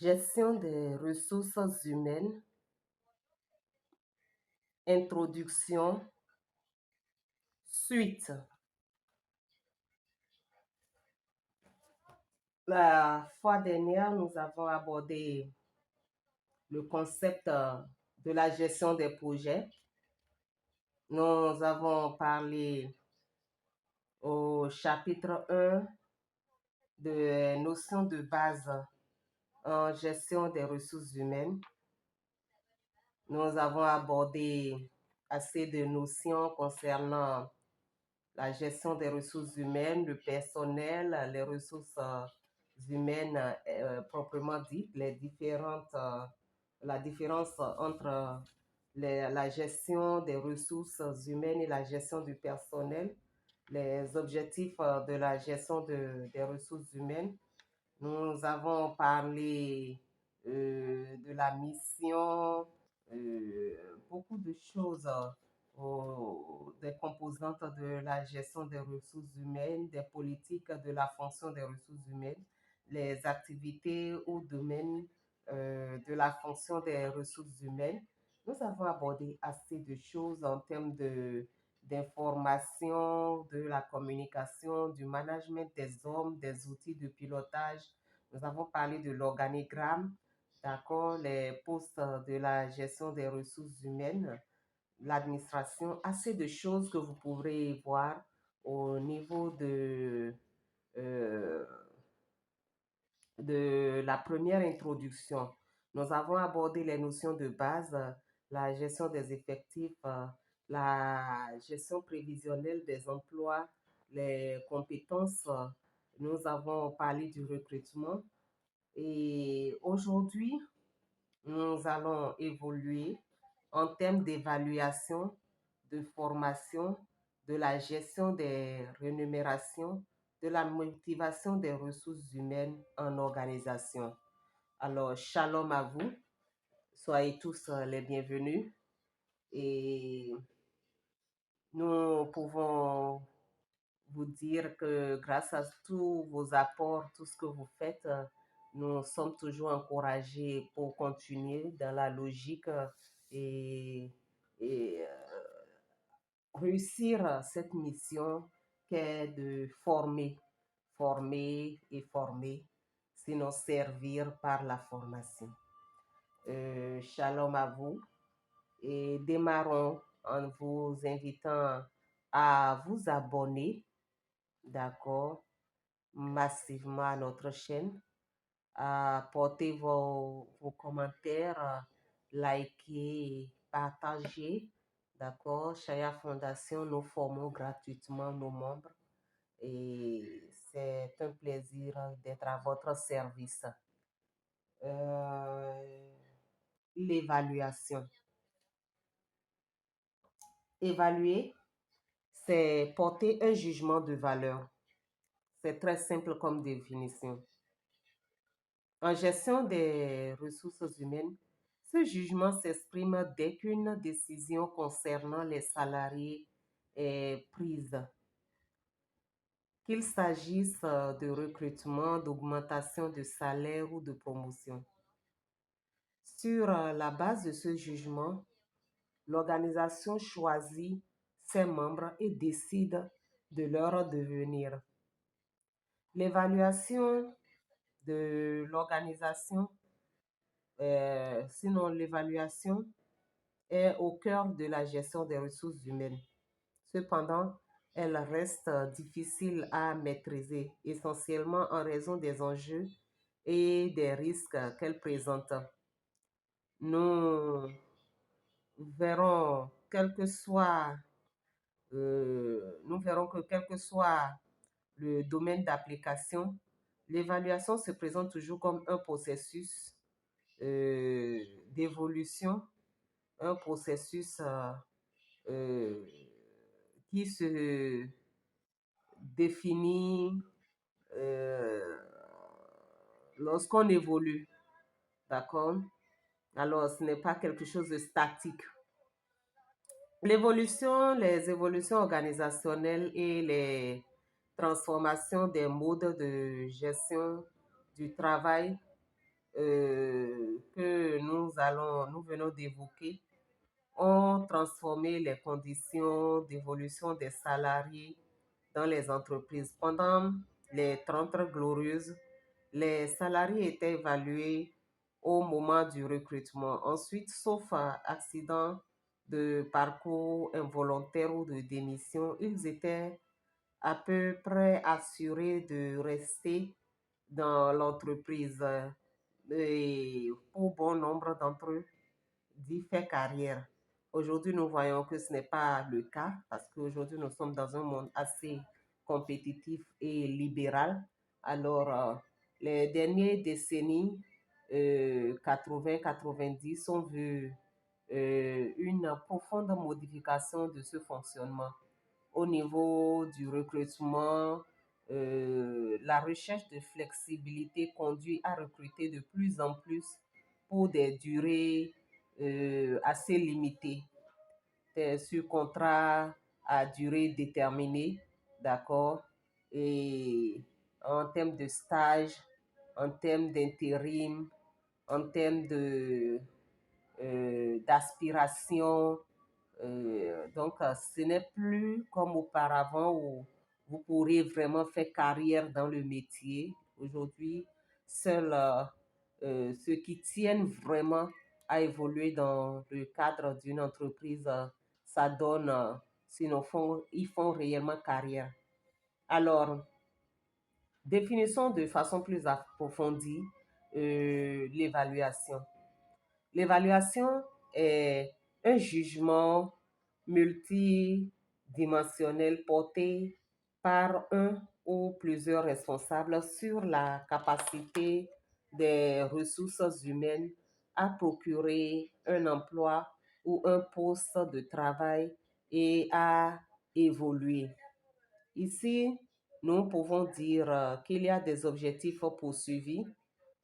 Gestion des ressources humaines, introduction, suite. La fois dernière, nous avons abordé le concept de la gestion des projets. Nous avons parlé au chapitre 1 de notions de base en gestion des ressources humaines. Nous avons abordé assez de notions concernant la gestion des ressources humaines, le personnel, les ressources humaines proprement dites, la différence entre la gestion des ressources humaines et la gestion du personnel, les objectifs de la gestion des ressources humaines. Nous avons parlé de la mission, beaucoup de choses, des composantes de la gestion des ressources humaines, des politiques de la fonction des ressources humaines, les activités ou domaines de la fonction des ressources humaines. Nous avons abordé assez de choses en termes d'information, de la communication, du management des hommes, des outils de pilotage. Nous avons parlé de l'organigramme, d'accord, les postes de la gestion des ressources humaines, l'administration, assez de choses que vous pourrez voir au niveau euh, de la première introduction. Nous avons abordé les notions de base, la gestion des effectifs, la gestion prévisionnelle des emplois, les compétences. Nous avons parlé du recrutement. Et aujourd'hui, nous allons évoluer en termes d'évaluation, de formation, de la gestion des rémunérations, de la motivation des ressources humaines en organisation. Alors, shalom à vous, soyez tous les bienvenus et nous pouvons vous dire que grâce à tous vos apports, tout ce que vous faites, nous sommes toujours encouragés pour continuer dans la logique et réussir cette mission qu'est de former, former et former, sinon servir par la formation. Shalom à vous et démarrons en vous invitant à vous abonner, d'accord, massivement à notre chaîne, à porter vos commentaires, liker, partager. D'accord, Chaya Fondation, nous formons gratuitement nos membres et c'est un plaisir d'être à votre service. L'évaluation. Évaluer, c'est porter un jugement de valeur. C'est très simple comme définition. En gestion des ressources humaines, ce jugement s'exprime dès qu'une décision concernant les salariés est prise, qu'il s'agisse de recrutement, d'augmentation de salaire ou de promotion. Sur la base de ce jugement, l'organisation choisit ses membres et décide de leur devenir. L'évaluation de l'organisation, sinon l'évaluation, est au cœur de la gestion des ressources humaines. Cependant, elle reste difficile à maîtriser, essentiellement en raison des enjeux et des risques qu'elle présente. Nous verrons, nous verrons que quel que soit le domaine d'application, l'évaluation se présente toujours comme un processus d'évolution, un processus qui se définit lorsqu'on évolue. D'accord? Alors, ce n'est pas quelque chose de statique. L'évolution, les évolutions organisationnelles et les transformations des modes de gestion du travail que nous venons d'évoquer ont transformé les conditions d'évolution des salariés dans les entreprises. Pendant les 30 Heures glorieuses, les salariés étaient évalués au moment du recrutement. Ensuite, sauf accident de parcours involontaire ou de démission, ils étaient à peu près assurés de rester dans l'entreprise. Et pour bon nombre d'entre eux, d'y faire carrière. Aujourd'hui, nous voyons que ce n'est pas le cas parce qu'aujourd'hui, nous sommes dans un monde assez compétitif et libéral. Alors, les dernières décennies 80-90 ont vu une profonde modification de ce fonctionnement au niveau du recrutement. La recherche de flexibilité conduit à recruter de plus en plus pour des durées assez limitées, sur contrat à durée déterminée, d'accord, et en termes de stage, en termes d'intérim, en termes d'aspiration. Donc, ce n'est plus comme auparavant où vous pourrez vraiment faire carrière dans le métier. Aujourd'hui, seuls ceux qui tiennent vraiment à évoluer dans le cadre d'une entreprise, ça donne, sinon ils font réellement carrière. Alors, définissons de façon plus approfondie l'évaluation. L'évaluation est un jugement multidimensionnel porté par un ou plusieurs responsables sur la capacité des ressources humaines à procurer un emploi ou un poste de travail et à évoluer. Ici, nous pouvons dire qu'il y a des objectifs poursuivis,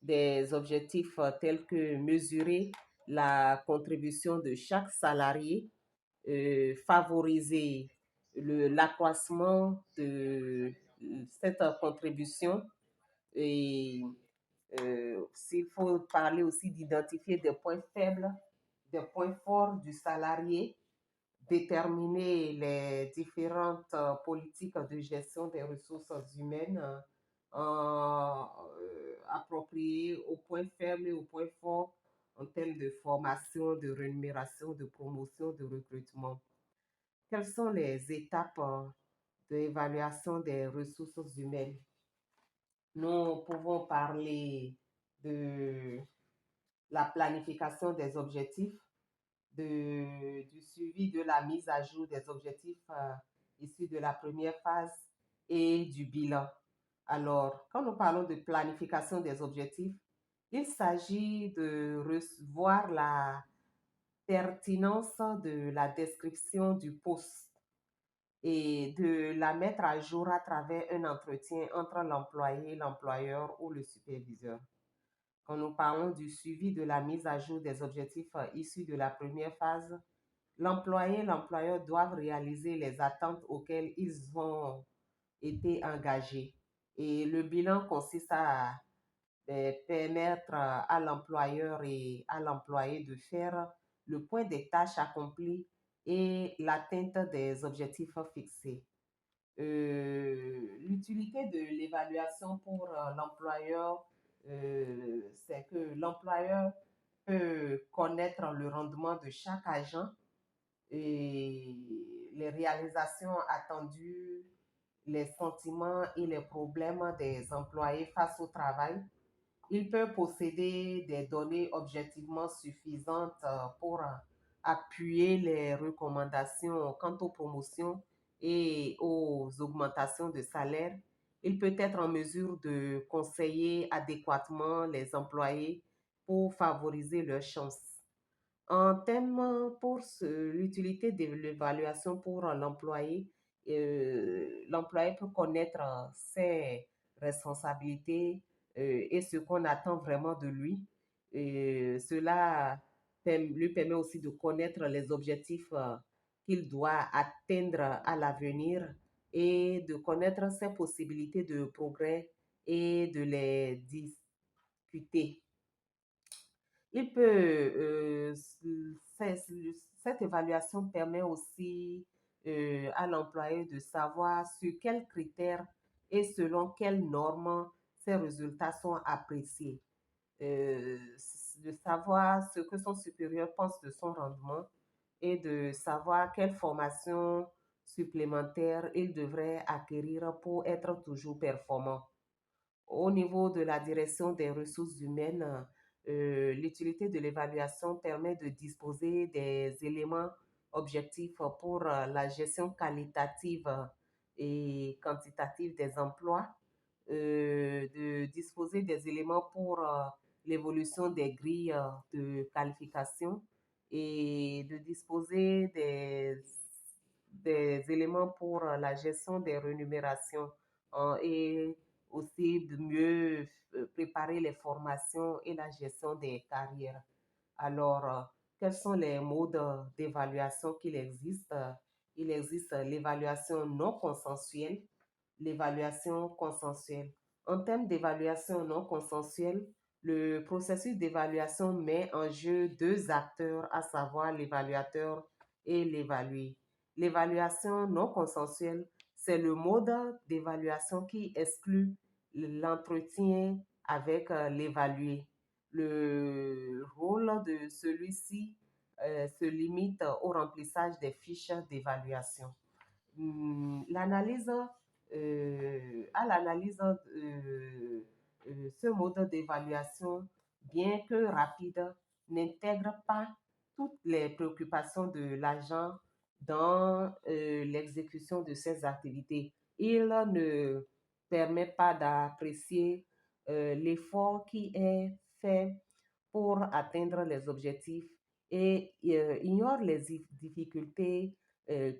des objectifs tels que mesurer la contribution de chaque salarié, favoriser l'accroissement de cette contribution et s'il faut parler aussi d'identifier des points faibles, des points forts du salarié, déterminer les différentes politiques de gestion des ressources humaines appropriées aux points faibles et aux points forts en termes de formation, de rémunération, de promotion, de recrutement. Quelles sont les étapes d'évaluation des ressources humaines? Nous pouvons parler de la planification des objectifs, du suivi de la mise à jour des objectifs issus de la première phase et du bilan. Alors, quand nous parlons de planification des objectifs, il s'agit de revoir la pertinence de la description du poste et de la mettre à jour à travers un entretien entre l'employé, l'employeur ou le superviseur. Quand nous parlons du suivi de la mise à jour des objectifs issus de la première phase, l'employé et l'employeur doivent réaliser les attentes auxquelles ils ont été engagés. Et le bilan consiste à permettre à l'employeur et à l'employé de faire le point des tâches accomplies et l'atteinte des objectifs fixés. L'utilité de l'évaluation pour l'employeur, c'est que l'employeur peut connaître le rendement de chaque agent et les réalisations attendues, les sentiments et les problèmes des employés face au travail. Il peut posséder des données objectivement suffisantes pour appuyer les recommandations quant aux promotions et aux augmentations de salaire. Il peut être en mesure de conseiller adéquatement les employés pour favoriser leurs chances. En termes pour l'utilité de l'évaluation pour l'employé peut connaître ses responsabilités et ce qu'on attend vraiment de lui. Cela lui permet aussi de connaître les objectifs qu'il doit atteindre à l'avenir et de connaître ses possibilités de progrès et de les discuter. Il peut, cette évaluation permet aussi à l'employé de savoir sur quels critères et selon quelles normes ses résultats sont appréciés, euh, de savoir ce que son supérieur pense de son rendement et de savoir quelle formation supplémentaire il devrait acquérir pour être toujours performant. Au niveau de la direction des ressources humaines, l'utilité de l'évaluation permet de disposer des éléments objectifs pour la gestion qualitative et quantitative des emplois, de disposer des éléments pour l'évolution des grilles de qualification et de disposer des éléments pour la gestion des rémunérations et aussi de mieux préparer les formations et la gestion des carrières. Alors, quels sont les modes d'évaluation qu'il existe? Il existe l'évaluation non consensuelle, l'évaluation consensuelle. En termes d'évaluation non consensuelle, le processus d'évaluation met en jeu deux acteurs, à savoir l'évaluateur et l'évalué. L'évaluation non consensuelle, c'est le mode d'évaluation qui exclut l'entretien avec l'évalué. Le rôle de celui-ci se limite au remplissage des fiches d'évaluation. L'analyse, à l'analyse, ce mode d'évaluation, bien que rapide, n'intègre pas toutes les préoccupations de l'agent dans l'exécution de ses activités. Il ne permet pas d'apprécier l'effort qui est fait pour atteindre les objectifs et ignore les difficultés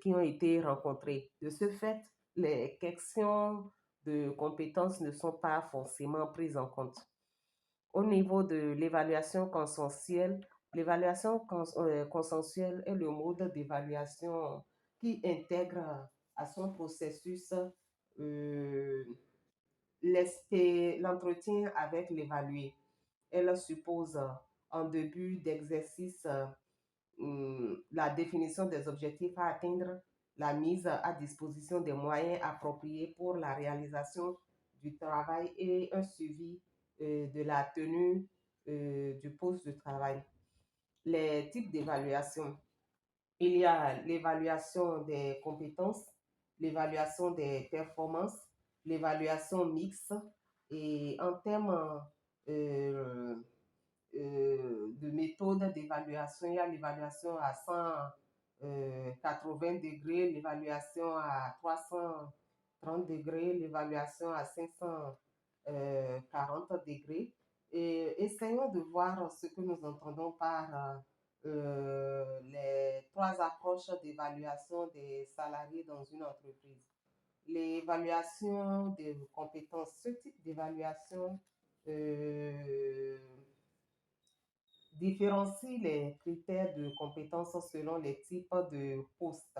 qui ont été rencontrées. De ce fait, les questions de compétences ne sont pas forcément prises en compte. Au niveau de l'évaluation consensuelle, consensuelle est le mode d'évaluation qui intègre à son processus euh, l'entretien avec l'évalué. Elle suppose en début d'exercice la définition des objectifs à atteindre, la mise à disposition des moyens appropriés pour la réalisation du travail et un suivi de la tenue du poste de travail. Les types d'évaluation. Il y a l'évaluation des compétences, l'évaluation des performances, l'évaluation mixte et en termes euh, de méthode d'évaluation. Il y a l'évaluation à 180 degrés, l'évaluation à 330 degrés, l'évaluation à 540 degrés. Et essayons de voir ce que nous entendons par les trois approches d'évaluation des salariés dans une entreprise. L'évaluation des compétences, ce type d'évaluation euh, différencie les critères de compétences selon les types de postes.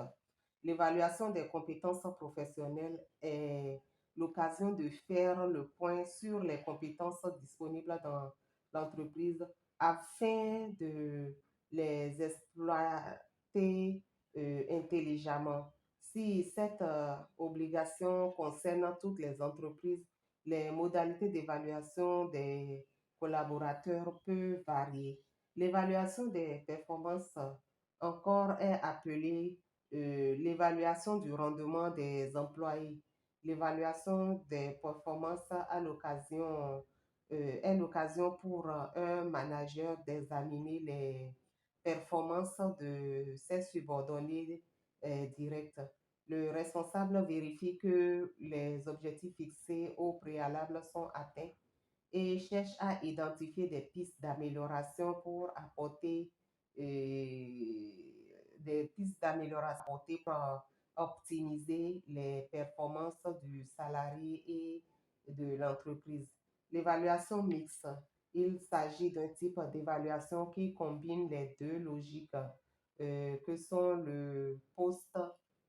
L'évaluation des compétences professionnelles est l'occasion de faire le point sur les compétences disponibles dans l'entreprise afin de les exploiter intelligemment. Si cette obligation concerne toutes les entreprises, les modalités d'évaluation des collaborateurs peuvent varier. L'évaluation des performances encore est appelée l'évaluation du rendement des employés. L'évaluation des performances à l'occasion est l'occasion pour un manager d'examiner les performances de ses subordonnés directs. Le responsable vérifie que les objectifs fixés au préalable sont atteints et cherche à identifier des pistes d'amélioration pour apporter des pistes d'amélioration pour optimiser les performances du salarié et de l'entreprise. L'évaluation mixte, il s'agit d'un type d'évaluation qui combine les deux logiques que sont le poste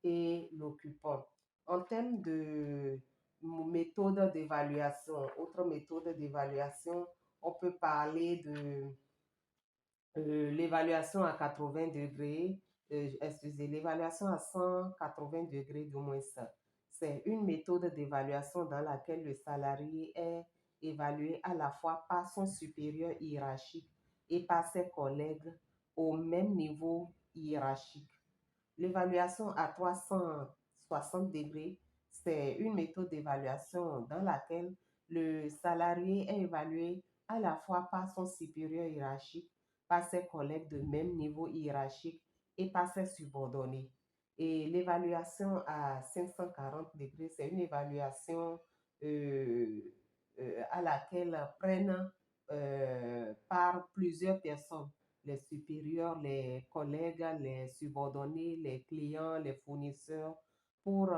et l'occupant. En termes de méthode d'évaluation, autre méthode d'évaluation, on peut parler de l'évaluation à 80 degrés, excusez, l'évaluation à 180 degrés du moins ça. C'est une méthode d'évaluation dans laquelle le salarié est évalué à la fois par son supérieur hiérarchique et par ses collègues au même niveau hiérarchique. L'évaluation à 360 degrés, c'est une méthode d'évaluation dans laquelle le salarié est évalué à la fois par son supérieur hiérarchique, par ses collègues de même niveau hiérarchique et par ses subordonnés. Et l'évaluation à 540 degrés, c'est une évaluation euh, à laquelle prennent par plusieurs personnes, les supérieurs, les collègues, les subordonnés, les clients, les fournisseurs, pour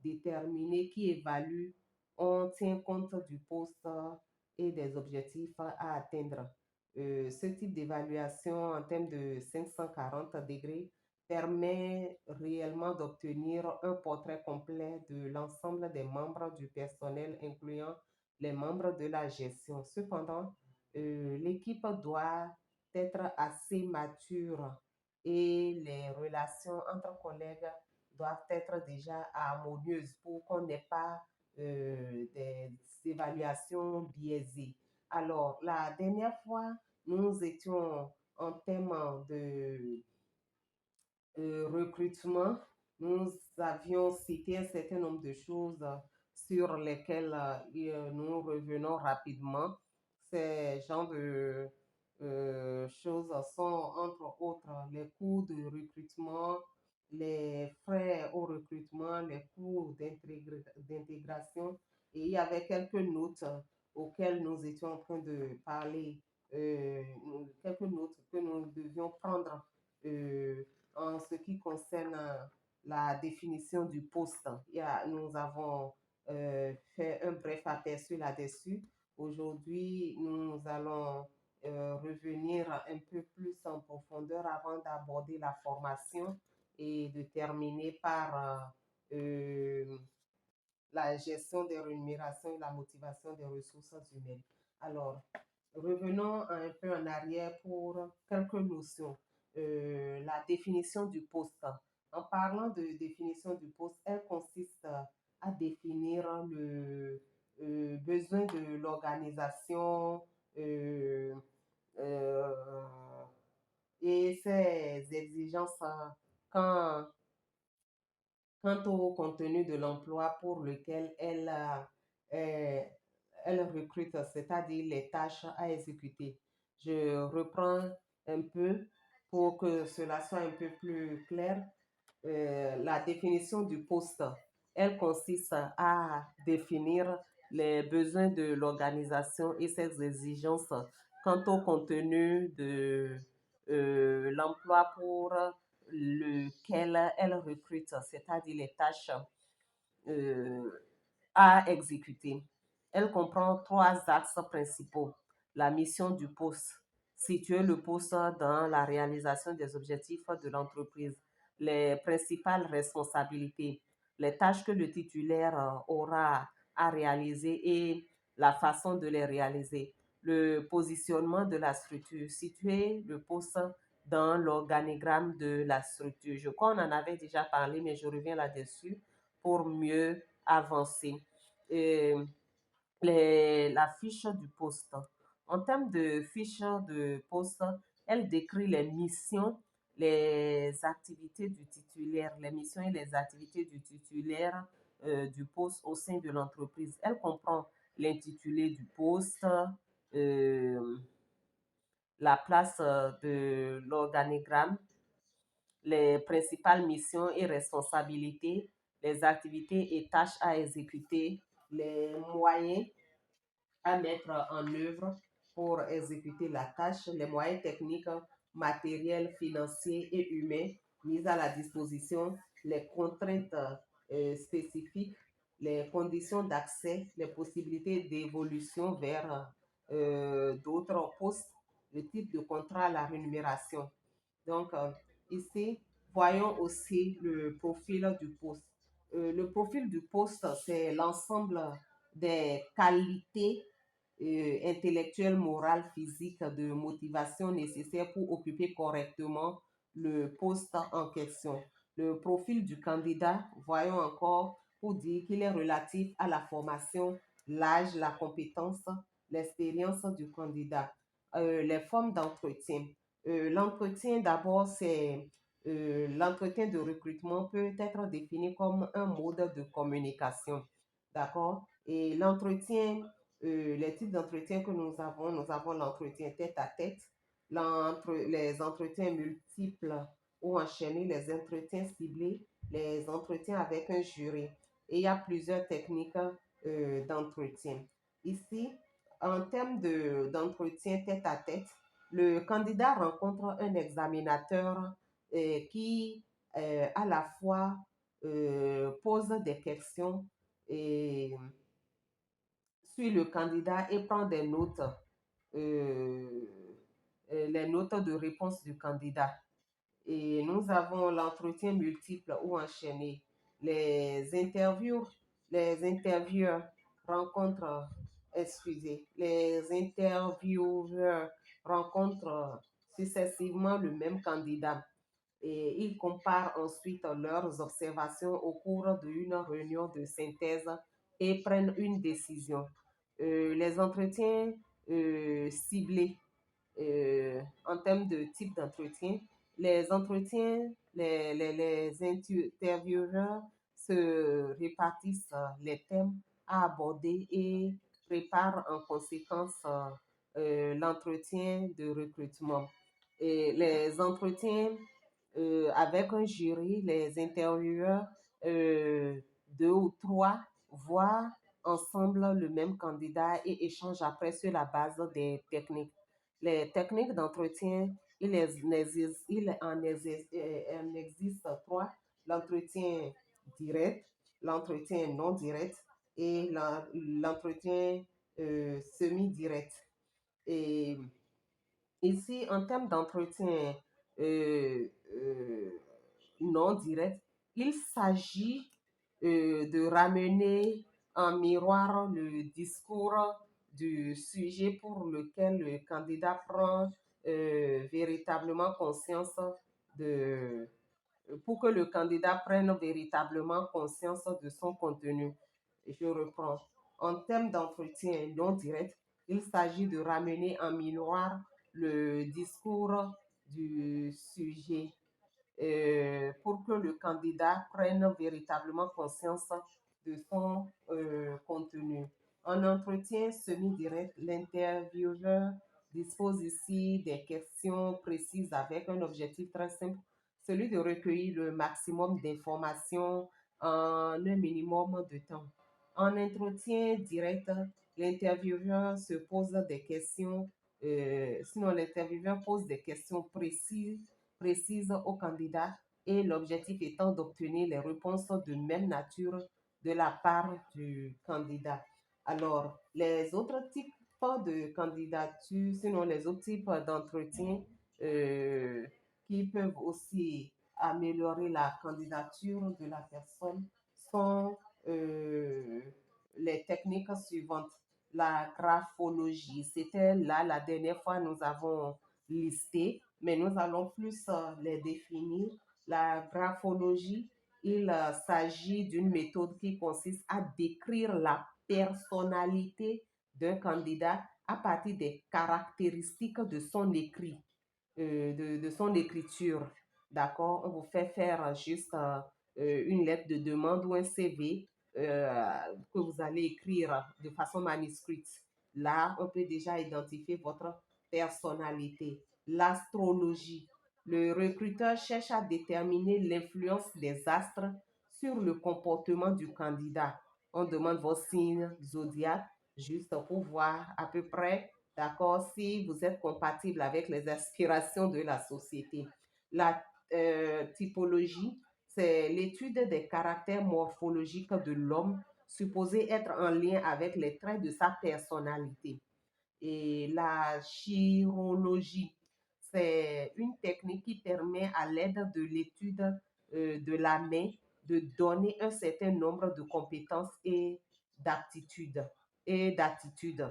déterminer qui évalue. On tient compte du poste et des objectifs à atteindre. Ce type d'évaluation en termes de 540 degrés permet réellement d'obtenir un portrait complet de l'ensemble des membres du personnel, incluant les membres de la gestion. Cependant, l'équipe doit être assez mature et les relations entre collègues doivent être déjà harmonieuses pour qu'on n'ait pas des évaluations biaisées. Alors, la dernière fois, nous étions en thème de recrutement. Nous avions cité un certain nombre de choses sur lesquelles nous revenons rapidement. Ces genres de choses sont entre autres les coûts de recrutement, les frais au recrutement, les coûts d'intégration. Et il y avait quelques notes auxquelles nous étions en train de parler, quelques notes que nous devions prendre en ce qui concerne la définition du poste. Nous avons fait un bref aperçu là-dessus. Aujourd'hui, nous allons revenir un peu plus en profondeur avant d'aborder la formation et de terminer par la gestion des rémunérations et la motivation des ressources humaines. Alors, revenons un peu en arrière pour quelques notions. La définition du poste. En parlant de définition du poste, elle consiste à définir le besoin de l'organisation euh, euh, et ses exigences quand quant au contenu de l'emploi pour lequel euh, elle recrute, c'est-à-dire les tâches à exécuter. Je reprends un peu pour que cela soit un peu plus clair. La définition du poste, elle consiste à définir les besoins de l'organisation et ses exigences quant au contenu de l'emploi pour lequel elle recrute, c'est-à-dire les tâches euh, à exécuter. Elle comprend trois axes principaux. La mission du poste, situer le poste dans la réalisation des objectifs de l'entreprise, les principales responsabilités, les tâches que le titulaire aura à réaliser et la façon de les réaliser, le positionnement de la structure, situer le poste dans l'organigramme de la structure. Je crois qu'on en avait déjà parlé, mais je reviens là-dessus pour mieux avancer. Et la fiche du poste. En termes de fiche de poste, elle décrit les missions, les activités du titulaire, les missions et les activités du titulaire du poste au sein de l'entreprise. Elle comprend l'intitulé du poste, euh, la place de l'organigramme, les principales missions et responsabilités, les activités et tâches à exécuter, les moyens à mettre en œuvre pour exécuter la tâche, les moyens techniques, matériels, financiers et humains mis à la disposition, les contraintes spécifiques, les conditions d'accès, les possibilités d'évolution vers d'autres postes, le type de contrat, la rémunération. Donc, ici, voyons aussi le profil du poste. Le profil du poste, c'est l'ensemble des qualités intellectuelle, morale, physique, de motivation nécessaire pour occuper correctement le poste en question. Le profil du candidat, voyons encore, pour dire qu'il est relatif à la formation, l'âge, la compétence, l'expérience du candidat. Les formes d'entretien. L'entretien, d'abord, c'est l'entretien de recrutement peut être défini comme un mode de communication. D'accord? Et l'entretien, les types d'entretien que nous avons l'entretien tête à tête, les entretiens multiples ou enchaînés, les entretiens ciblés, les entretiens avec un jury. Et il y a plusieurs techniques d'entretien. Ici, en termes d'entretien tête à tête, le candidat rencontre un examinateur qui à la fois pose des questions et suit le candidat et prend des notes, euh, les notes de réponse du candidat. Et nous avons l'entretien multiple ou enchaîné. Les interviews, les intervieweurs rencontrent, les intervieweurs rencontrent successivement le même candidat et ils comparent ensuite leurs observations au cours d'une réunion de synthèse et prennent une décision. Les entretiens ciblés en termes de type d'entretien, les intervieweurs se répartissent les thèmes à aborder et préparent en conséquence l'entretien de recrutement. Et les entretiens avec un jury, les intervieweurs, deux ou trois, voient ensemble le même candidat et échangent après sur la base des techniques. Les techniques d'entretien, en existe trois: l'entretien direct, l'entretien non direct et l'entretien semi-direct. Et ici, en termes d'entretien euh, euh, non direct, il s'agit de ramener en miroir le discours du sujet pour lequel le candidat prend véritablement conscience de, pour que le candidat prenne véritablement conscience de son contenu. Je reprends. En termes d'entretien non direct, il s'agit de ramener en miroir le discours du sujet pour que le candidat prenne véritablement conscience de son contenu. En entretien semi-direct, l'intervieweur dispose ici des questions précises avec un objectif très simple, celui de recueillir le maximum d'informations en un minimum de temps. En entretien direct, l'intervieweur se pose des questions, sinon l'intervieweur pose des questions précises au candidat et l'objectif étant d'obtenir les réponses de même nature de la part du candidat. Alors, les autres types de candidature, sinon les autres types d'entretien euh, qui peuvent aussi améliorer la candidature de la personne sont les techniques suivantes. La graphologie, c'était là la dernière fois nous avons listé, mais nous allons plus les définir. La graphologie, il s'agit d'une méthode qui consiste à décrire la personnalité d'un candidat à partir des caractéristiques de son écrit, de son écriture. D'accord? On vous fait faire juste une lettre de demande ou un CV que vous allez écrire de façon manuscrite. Là, on peut déjà identifier votre personnalité. L'astrologie. Le recruteur cherche à déterminer l'influence des astres sur le comportement du candidat. On demande vos signes zodiaques juste pour voir à peu près, d'accord, si vous êtes compatible avec les aspirations de la société. La typologie, c'est l'étude des caractères morphologiques de l'homme supposé être en lien avec les traits de sa personnalité. Et la chirologie, c'est une technique qui permet à l'aide de l'étude de la main de donner un certain nombre de compétences et d'aptitudes et d'attitudes.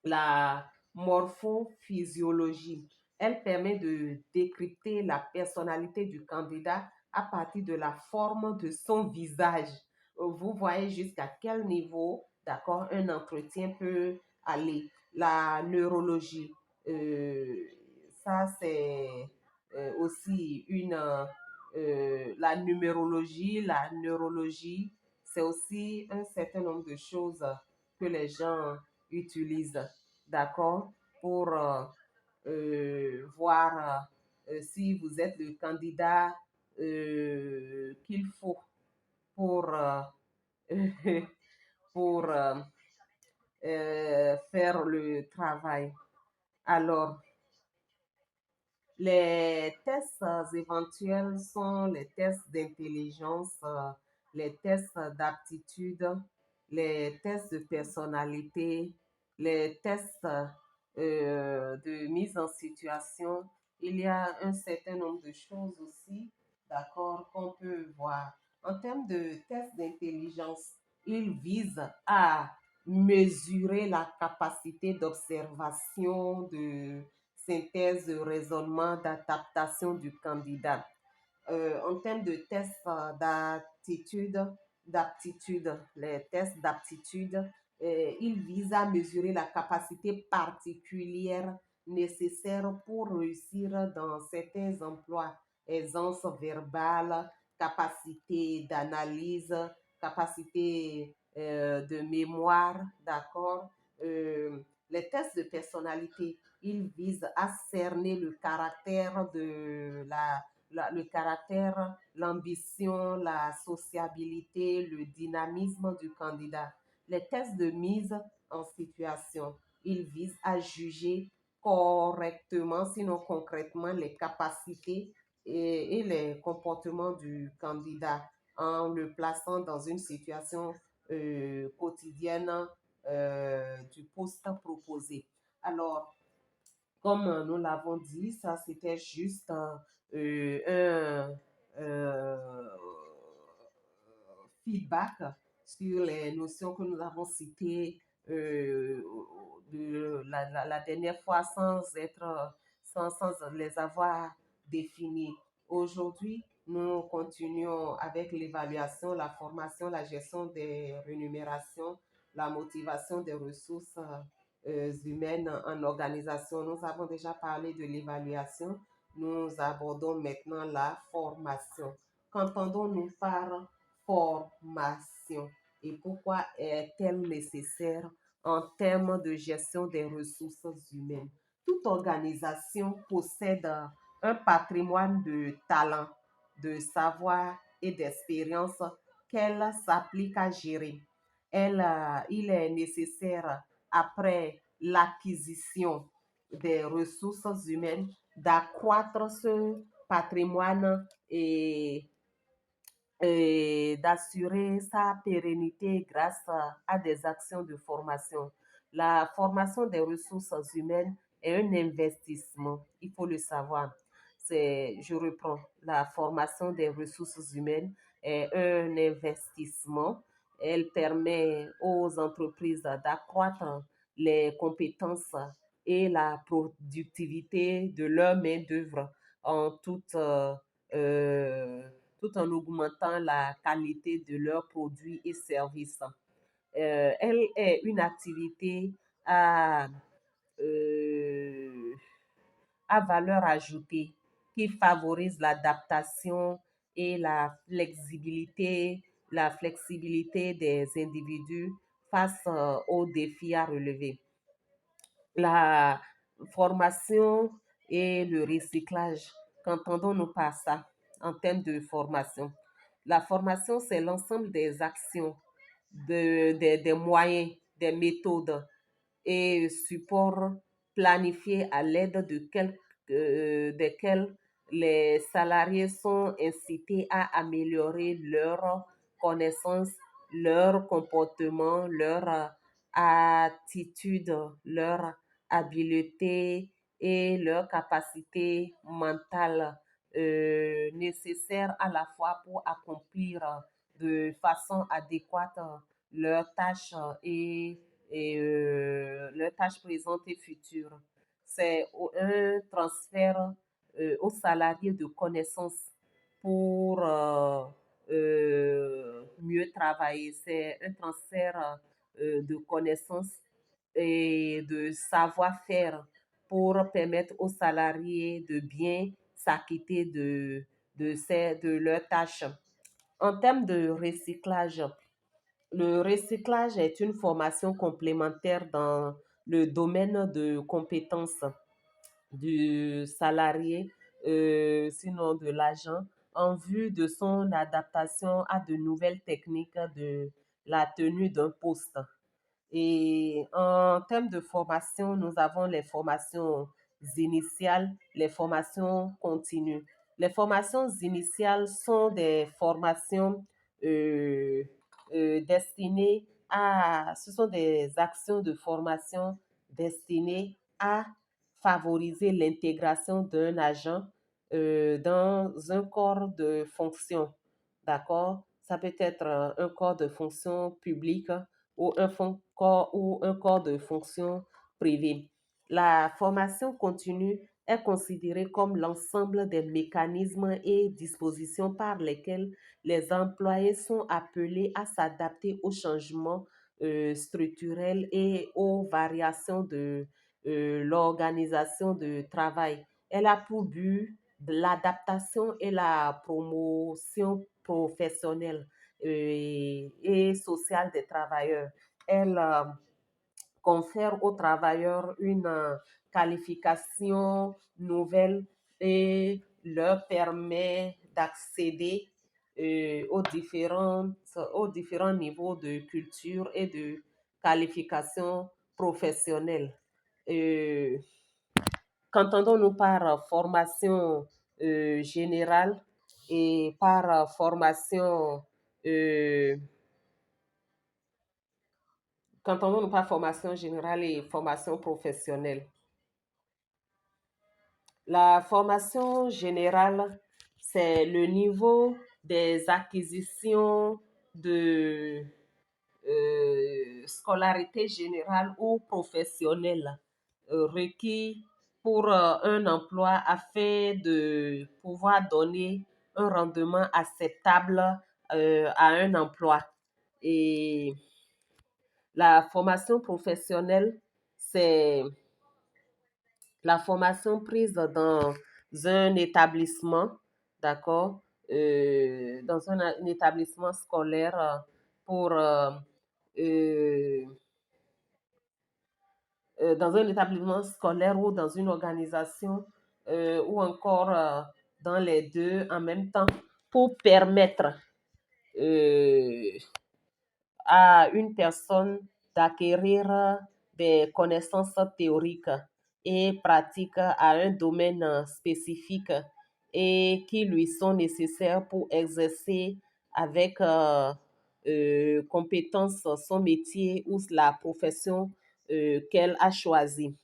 la morphophysiologie. Elle permet de décrypter la personnalité du candidat à partir de la forme de son visage. Vous voyez jusqu'à quel niveau, d'accord, un entretien peut aller. La neurologie, ça c'est aussi la numérologie, la neurologie, c'est aussi un certain nombre de choses que les gens utilisent, d'accord, pour voir si vous êtes le candidat qu'il faut pour, pour faire le travail. Alors, les tests éventuels sont les tests d'intelligence, les tests d'aptitude, les tests de personnalité, les tests de mise en situation. Il y a un certain nombre de choses aussi, d'accord, qu'on peut voir. En termes de tests d'intelligence, ils visent à mesurer la capacité d'observation, de synthèse, de raisonnement, d'adaptation du candidat. En termes de tests d'aptitude, les tests d'aptitude, ils visent à mesurer la capacité particulière nécessaire pour réussir dans certains emplois, aisance verbale, capacité d'analyse, capacité de mémoire, d'accord. Les tests de personnalité, ils visent à cerner le caractère le caractère, l'ambition, la sociabilité, le dynamisme du candidat. Les tests de mise en situation, ils visent à juger correctement, sinon concrètement, les capacités et les comportements du candidat en le plaçant dans une situation quotidienne du poste proposé. Alors, comme nous l'avons dit, ça c'était juste un feedback sur les notions que nous avons citées de la dernière fois sans les avoir définies. Aujourd'hui, nous continuons avec l'évaluation, la formation, la gestion des rémunérations, la motivation des ressources humaines en organisation. Nous avons déjà parlé de l'évaluation. Nous abordons maintenant la formation. Qu'entendons-nous par formation et pourquoi est-elle nécessaire en termes de gestion des ressources humaines? Toute organisation possède un patrimoine de talents, de savoir et d'expérience qu'elle s'applique à gérer. Il est nécessaire, après l'acquisition des ressources humaines, d'accroître ce patrimoine et d'assurer sa pérennité grâce à des actions de formation. La formation des ressources humaines est un investissement, il faut le savoir. Je reprends, la formation des ressources humaines est un investissement. Elle permet aux entreprises d'accroître les compétences et la productivité de leur main-d'œuvre en tout en augmentant la qualité de leurs produits et services. Elle est une activité à, euh, à valeur ajoutée qui favorise l'adaptation et la flexibilité des individus face aux défis à relever. La formation et le recyclage, qu'entendons-nous par ça en termes de formation? La formation, c'est l'ensemble des actions, des moyens, des méthodes et supports planifiés à l'aide desquels les salariés sont incités à améliorer leurs connaissances, leur comportement, leur attitude, leur habileté et leur capacité mentale nécessaires à la fois pour accomplir de façon adéquate leurs tâches et et leurs tâches présentes et futures. C'est un transfert aux salariés de connaissances pour mieux travailler. C'est un transfert de connaissances et de savoir-faire pour permettre aux salariés de bien s'acquitter de leurs tâches. En termes de recyclage, le recyclage est une formation complémentaire dans le domaine de compétences du salarié, sinon de l'agent, en vue de son adaptation à de nouvelles techniques de la tenue d'un poste. Et en termes de formation, nous avons les formations initiales, les formations continues. Les formations initiales sont des formations euh, destinées ce sont des actions de formation destinées à favoriser l'intégration d'un agent dans un corps de fonction. D'accord? Ça peut être un corps de fonction public ou un corps de fonction privé. La formation continue est considérée comme l'ensemble des mécanismes et dispositions par lesquels les employés sont appelés à s'adapter aux changements structurels et aux variations de l'organisation de travail. Elle a pour but l'adaptation et la promotion professionnelle et sociale des travailleurs. Elle confère aux travailleurs une qualification nouvelle et leur permet d'accéder aux différents niveaux de culture et de qualification professionnelle. Euh, Qu'entendons-nous par formation générale et par formation euh, qu'entendons-nous par formation générale et formation professionnelle? La formation générale, c'est le niveau des acquisitions de scolarité générale ou professionnelle requis pour un emploi afin de pouvoir donner un rendement acceptable à un emploi. Et la formation professionnelle, c'est la formation prise dans un établissement, d'accord, dans un établissement scolaire pour euh, dans un établissement scolaire ou dans une organisation ou encore dans les deux en même temps pour permettre euh, à une personne d'acquérir des connaissances théoriques et pratiques à un domaine spécifique et qui lui sont nécessaires pour exercer avec compétence son métier ou la profession qu'elle a choisie.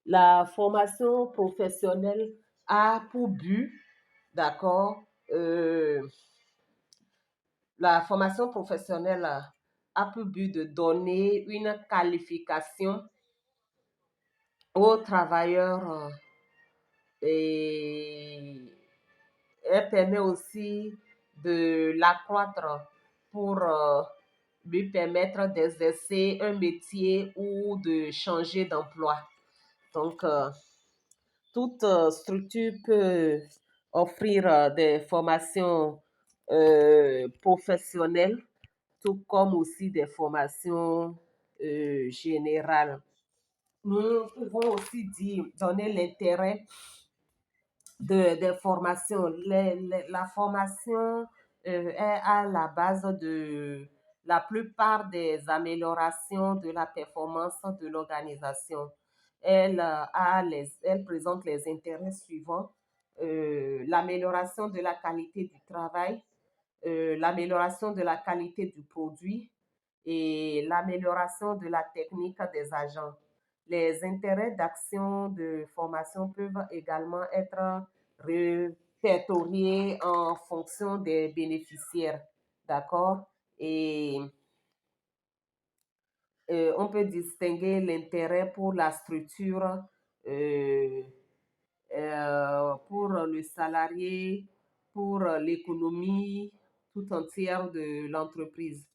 La formation professionnelle a pour but, d'accord, la formation professionnelle a pour but de donner une qualification aux travailleurs et elle permet aussi de l'accroître pour lui permettre d'exercer un métier ou de changer d'emploi. Donc, toute structure peut offrir des formations professionnelles, tout comme aussi des formations générales. Nous pouvons aussi donner l'intérêt des formations. La formation est à la base de la plupart des améliorations de la performance de l'organisation. Elle présente les intérêts suivants. L'amélioration de la qualité du travail, l'amélioration de la qualité du produit et l'amélioration de la technique des agents. Les intérêts d'action de formation peuvent également être répertoriés en fonction des bénéficiaires. D'accord? Et on peut distinguer l'intérêt pour la structure, pour le salarié, pour l'économie tout entière de l'entreprise.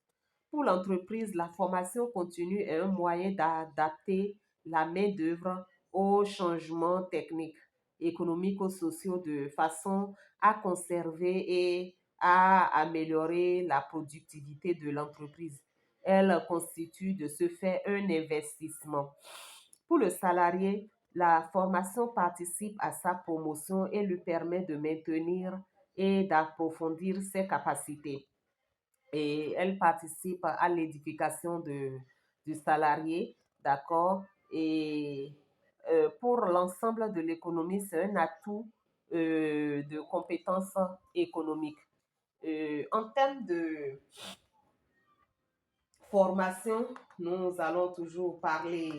Pour l'entreprise, la formation continue est un moyen d'adapter la main-d'œuvre aux changements techniques, économiques ou sociaux de façon à conserver et à améliorer la productivité de l'entreprise. Elle constitue de ce fait un investissement. Pour le salarié, la formation participe à sa promotion et lui permet de maintenir et d'approfondir ses capacités. Et elle participe à l'édification du salarié, d'accord? Et pour l'ensemble de l'économie, c'est un atout de compétences économiques. En termes de formation, nous allons toujours parler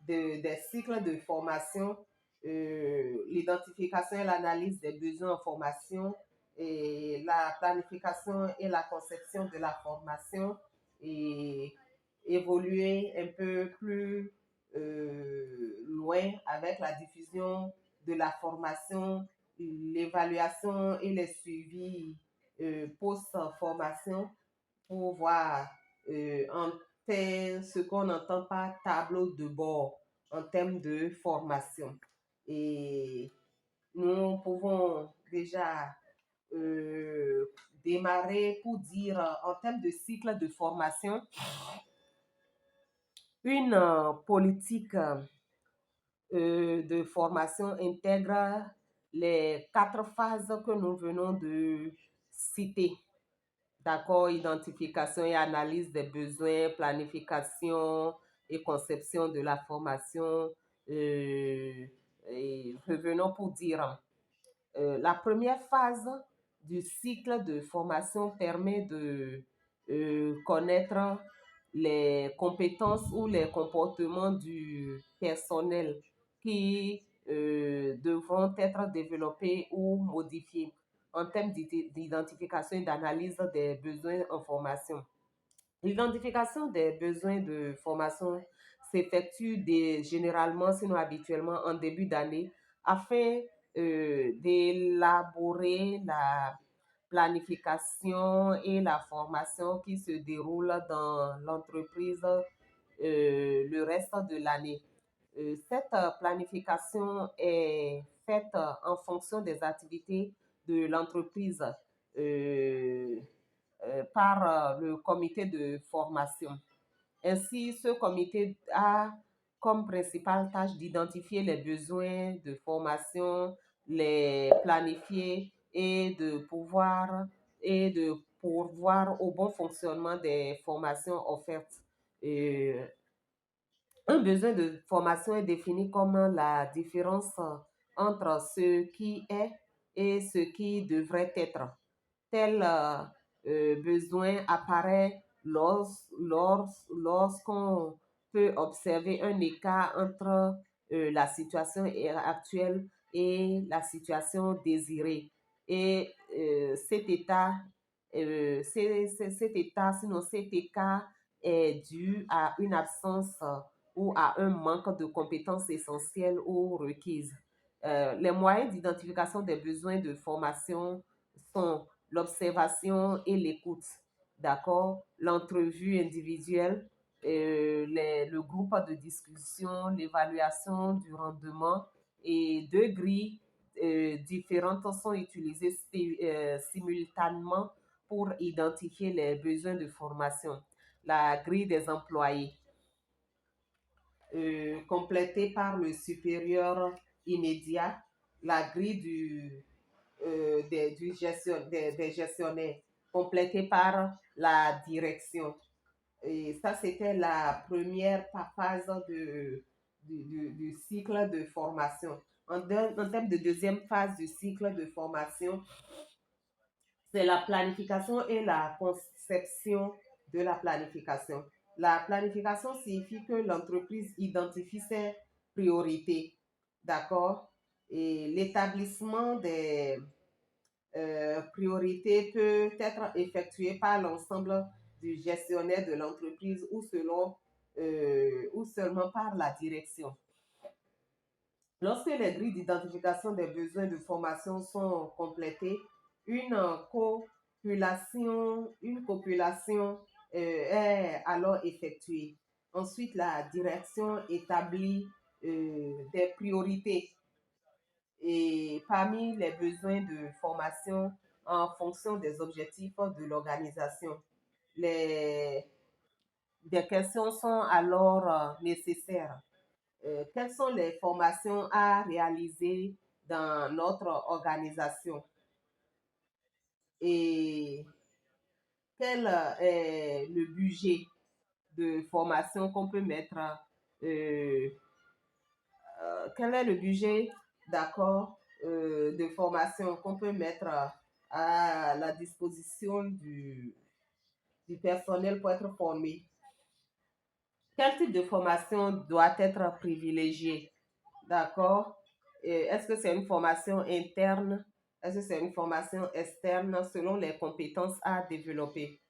des cycles de formation, l'identification et l'analyse des besoins en formation, et la planification et la conception de la formation, et évoluer un peu plus loin avec la diffusion de la formation, l'évaluation et les suivis post-formation pour voir ce qu'on entend par tableau de bord en termes de formation. Et nous pouvons déjà démarrer pour dire en termes de cycle de formation, une politique de formation intègre les 4 phases que nous venons de citer. D'accord, identification et analyse des besoins, planification et conception de la formation. Et revenons pour dire, la première phase du cycle de formation permet de connaître les compétences ou les comportements du personnel qui devront être développés ou modifiés en termes d'identification et d'analyse des besoins en formation. L'identification des besoins de formation s'effectue généralement, sinon habituellement, en début d'année afin d'élaborer la planification et la formation qui se déroule dans l'entreprise le reste de l'année. Cette planification est faite en fonction des activités de l'entreprise par le comité de formation. Ainsi, ce comité a comme principale tâche d'identifier les besoins de formation, les planifier et de pourvoir au bon fonctionnement des formations offertes. Un besoin de formation est défini comme la différence entre ce qui est et ce qui devrait être. Tel besoin apparaît lorsqu'on peut observer un écart entre la situation actuelle et la situation désirée. Et cet écart est dû à une absence ou à un manque de compétences essentielles ou requises. Les moyens d'identification des besoins de formation sont l'observation et l'écoute, d'accord, l'entrevue individuelle, le groupe de discussion, l'évaluation du rendement et 2 grilles différentes sont utilisées simultanément pour identifier les besoins de formation. La grille des employés, complétée par le supérieur immédiat, la grille des gestionnaires, complétée par la direction. Et ça, c'était la première phase du cycle de formation. En termes de deuxième phase du cycle de formation, c'est la planification et la conception de la planification. La planification signifie que l'entreprise identifie ses priorités, d'accord? Et l'établissement des priorités peut être effectué par l'ensemble du gestionnaire de l'entreprise ou selon ou seulement par la direction. Lorsque les grilles d'identification des besoins de formation sont complétées, une copulation est alors effectuée. Ensuite, la direction établit des priorités et parmi les besoins de formation en fonction des objectifs de l'organisation. Des questions sont alors nécessaires. Quelles sont les formations à réaliser dans notre organisation et quel est le budget de formation qu'on peut mettre, quel est le budget d'accord de formation qu'on peut mettre à la disposition du personnel pour être formé. Quel type de formation doit être privilégié? D'accord? Est-ce que c'est une formation interne? Est-ce que c'est une formation externe selon les compétences à développer?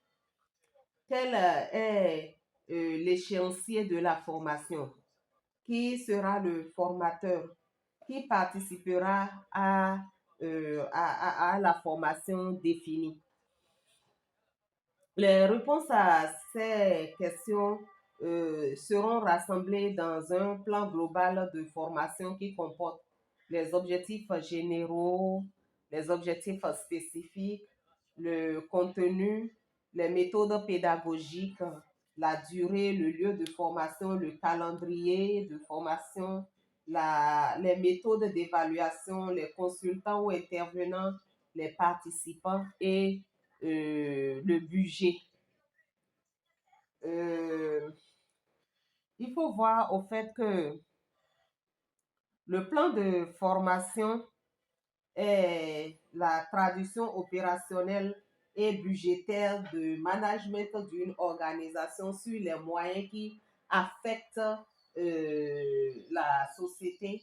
Quel est l'échéancier de la formation? Qui sera le formateur? Qui participera à la formation définie? Les réponses à ces questions seront rassemblées dans un plan global de formation qui comporte les objectifs généraux, les objectifs spécifiques, le contenu, les méthodes pédagogiques, la durée, le lieu de formation, le calendrier de formation, les méthodes d'évaluation, les consultants ou intervenants, les participants et le budget. Il faut voir au fait que le plan de formation est la traduction opérationnelle et budgétaire de management d'une organisation sur les moyens qui affectent la société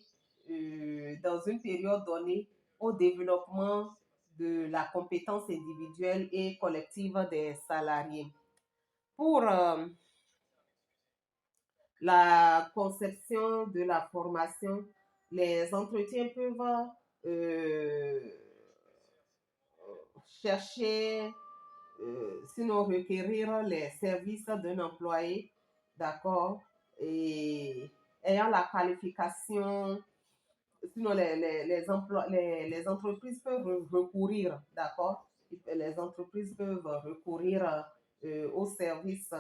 dans une période donnée au développement de la compétence individuelle et collective des salariés. Pour la conception de la formation, les entretiens peuvent chercher, sinon requérir les services d'un employé, d'accord, et ayant la qualification, sinon les entreprises peuvent recourir, d'accord, les entreprises peuvent recourir au service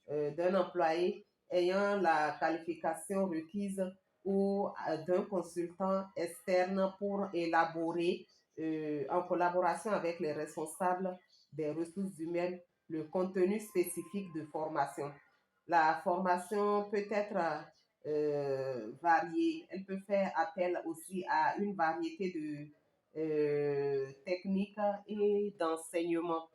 d'un employé ayant la qualification requise ou d'un consultant externe pour élaborer en collaboration avec les responsables des ressources humaines le contenu spécifique de formation. La formation peut être variée. Elle peut faire appel aussi à une variété de techniques et d'enseignements.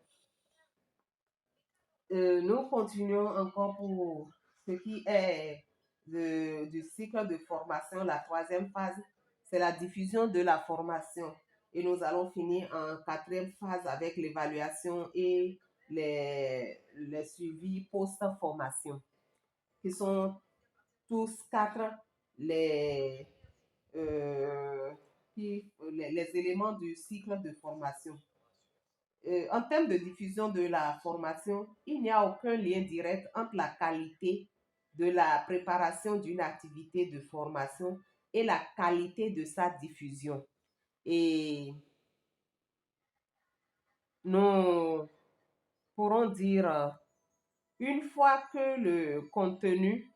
Nous continuons encore pour ce qui est du cycle de formation. La troisième phase, c'est la diffusion de la formation. Et nous allons finir en quatrième phase avec l'évaluation et les suivis post-formation, qui sont tous quatre les, les éléments du cycle de formation. En termes de diffusion de la formation, il n'y a aucun lien direct entre la qualité de la préparation d'une activité de formation et la qualité de sa diffusion. Et nous pourrons dire, une fois que le contenu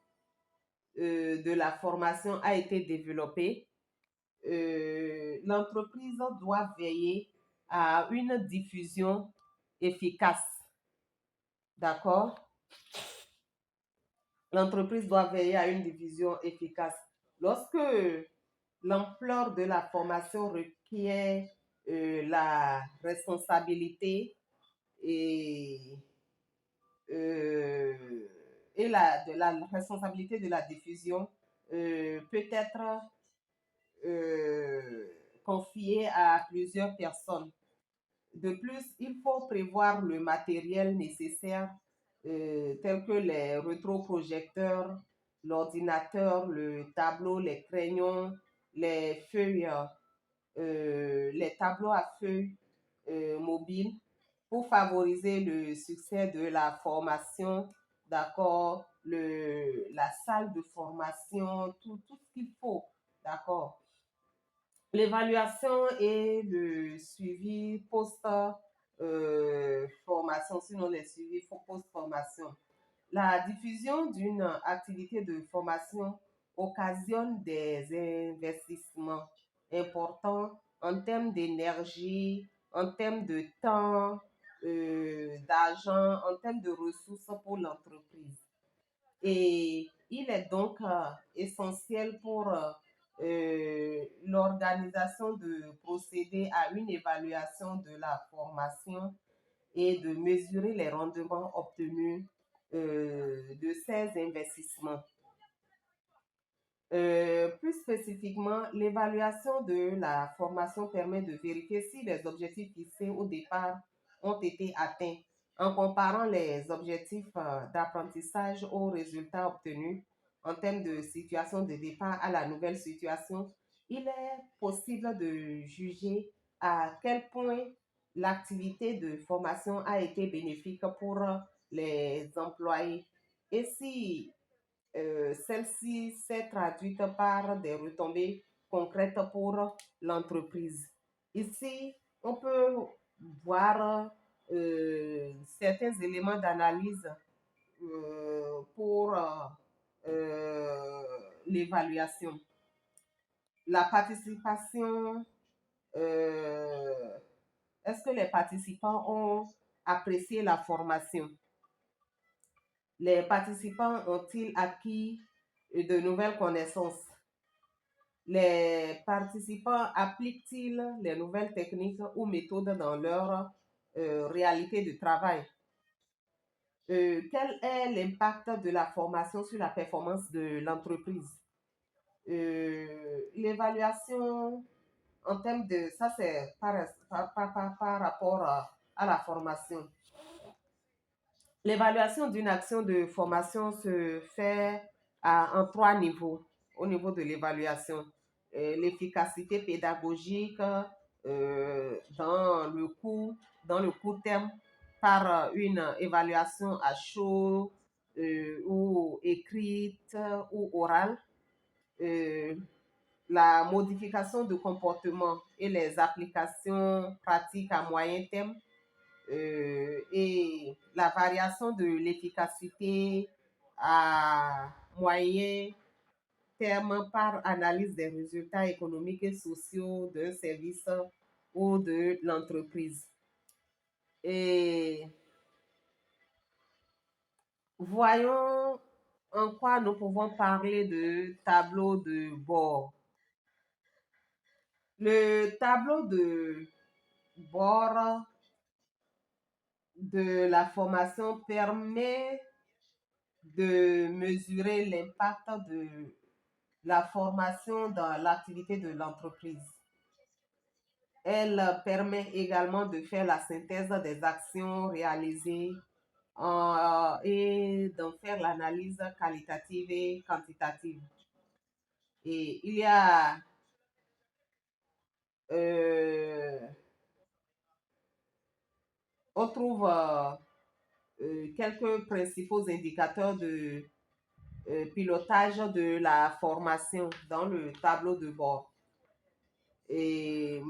de la formation a été développé, l'entreprise doit veiller à une diffusion efficace. D'accord? L'entreprise doit veiller à une diffusion efficace. Lorsque l'ampleur de la formation requiert la responsabilité et, la responsabilité de la diffusion peut être confiée à plusieurs personnes. De plus, il faut prévoir le matériel nécessaire tels que les rétroprojecteurs, l'ordinateur, le tableau, les crayons, les feuilles, les tableaux à feuilles mobiles pour favoriser le succès de la formation, d'accord, la salle de formation, tout ce qu'il faut, d'accord. L'évaluation et le suivi post-formation, sinon les suivis post-formation. La diffusion d'une activité de formation occasionne des investissements importants en termes d'énergie, en termes de temps, d'argent, en termes de ressources pour l'entreprise. Et il est donc essentiel pour l'organisation de procéder à une évaluation de la formation et de mesurer les rendements obtenus de ces investissements. Plus spécifiquement, l'évaluation de la formation permet de vérifier si les objectifs fixés au départ ont été atteints en comparant les objectifs d'apprentissage aux résultats obtenus en termes de situation de départ à la nouvelle situation. Il est possible de juger à quel point l'activité de formation a été bénéfique pour les employés et si celle-ci s'est traduite par des retombées concrètes pour l'entreprise. Ici, on peut voir certains éléments d'analyse pour l'évaluation. La participation, est-ce que les participants ont apprécié la formation? Les participants ont-ils acquis de nouvelles connaissances? Les participants appliquent-ils les nouvelles techniques ou méthodes dans leur réalité de travail? Quel est l'impact de la formation sur la performance de l'entreprise? L'évaluation en termes de... Ça, c'est par rapport à la formation. L'évaluation d'une action de formation se fait en 3 niveaux. Au niveau de l'évaluation, l'efficacité pédagogique dans le court terme par une évaluation à chaud ou écrite ou orale, la modification de comportement et les applications pratiques à moyen terme et la variation de l'efficacité à moyen terme par analyse des résultats économiques et sociaux d'un service ou de l'entreprise. Et voyons en quoi nous pouvons parler de tableau de bord. Le tableau de bord de la formation permet de mesurer l'impact de la formation dans l'activité de l'entreprise. Elle permet également de faire la synthèse des actions réalisées et d'en faire l'analyse qualitative et quantitative. Et il y a on trouve quelques principaux indicateurs de pilotage de la formation dans le tableau de bord. Et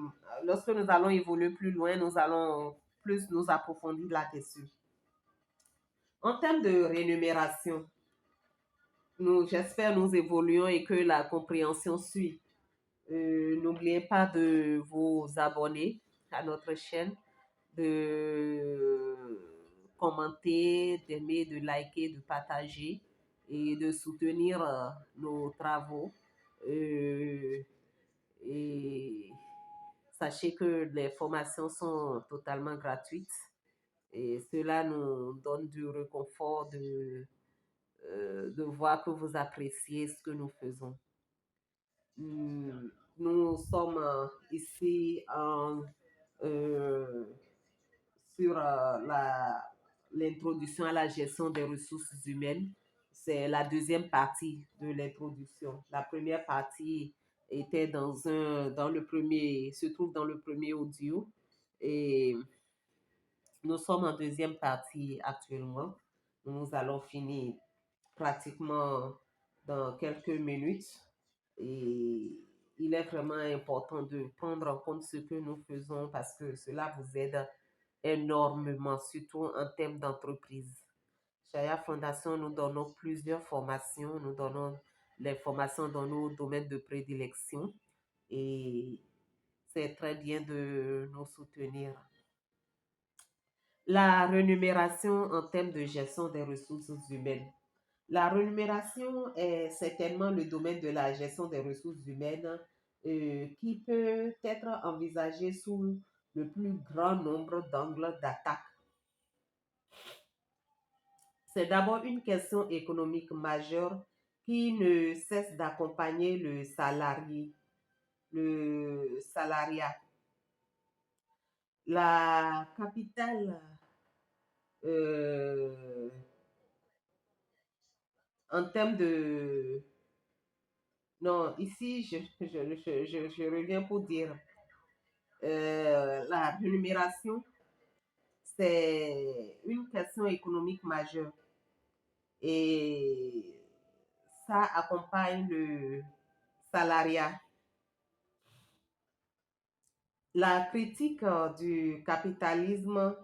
lorsque nous allons évoluer plus loin, nous allons plus nous approfondir là-dessus. En termes de rémunération, j'espère nous évoluons et que la compréhension suit. N'oubliez pas de vous abonner à notre chaîne, de commenter, d'aimer, de liker, de partager et de soutenir nos travaux. Et sachez que les formations sont totalement gratuites et cela nous donne du réconfort de voir que vous appréciez ce que nous faisons. Nous sommes ici sur l'introduction à la gestion des ressources humaines. C'est la deuxième partie de l'introduction. La première partie était dans le premier, se trouve dans le premier audio. Et nous sommes en deuxième partie actuellement. Nous allons finir pratiquement dans quelques minutes. Et il est vraiment important de prendre en compte ce que nous faisons parce que cela vous aide énormément, surtout en termes d'entreprise. Chaya Fondation, nous donnons plusieurs formations. Nous donnons les formations dans nos domaines de prédilection et c'est très bien de nous soutenir. La rémunération en termes de gestion des ressources humaines. La rémunération est certainement le domaine de la gestion des ressources humaines qui peut être envisagé sous le plus grand nombre d'angles d'attaque. C'est d'abord une question économique majeure qui ne cesse d'accompagner le salariat. La capitale euh, en termes de... Non, ici, je reviens pour dire la rémunération, c'est une question économique majeure et ça accompagne le salariat. La critique du capitalisme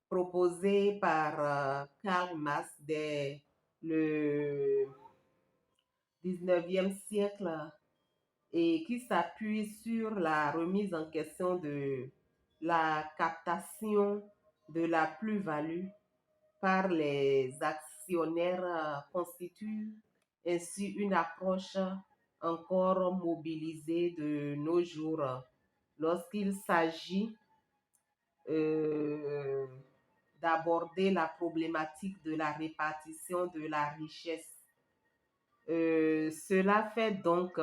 proposée par Karl Marx dès le 19e siècle et qui s'appuie sur la remise en question de la captation de la plus-value par les actionnaires constitue ainsi une approche encore mobilisée de nos jours lorsqu'il s'agit euh, d'aborder la problématique de la répartition de la richesse. Cela fait donc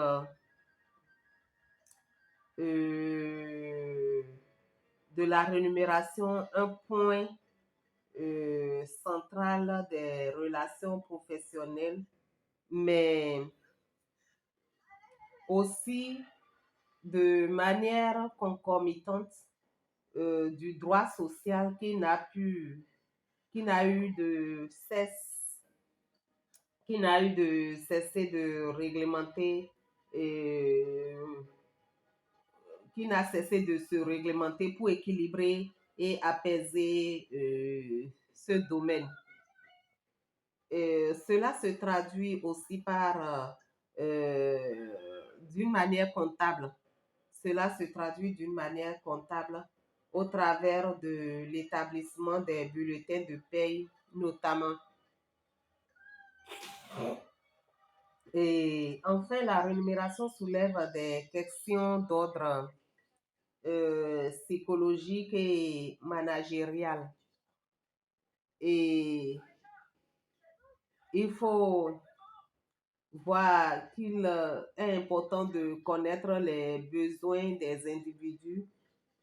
de la rémunération un point central des relations professionnelles, mais aussi de manière concomitante du droit social qui n'a eu de cesser de réglementer qui n'a cessé de se réglementer pour équilibrer et apaiser ce domaine. Cela se traduit aussi par d'une manière comptable. Cela se traduit d'une manière comptable au travers de l'établissement des bulletins de paye notamment. Et enfin, la rémunération soulève des questions d'ordre psychologique et managérial. Et il faut voir qu'il est important de connaître les besoins des individus,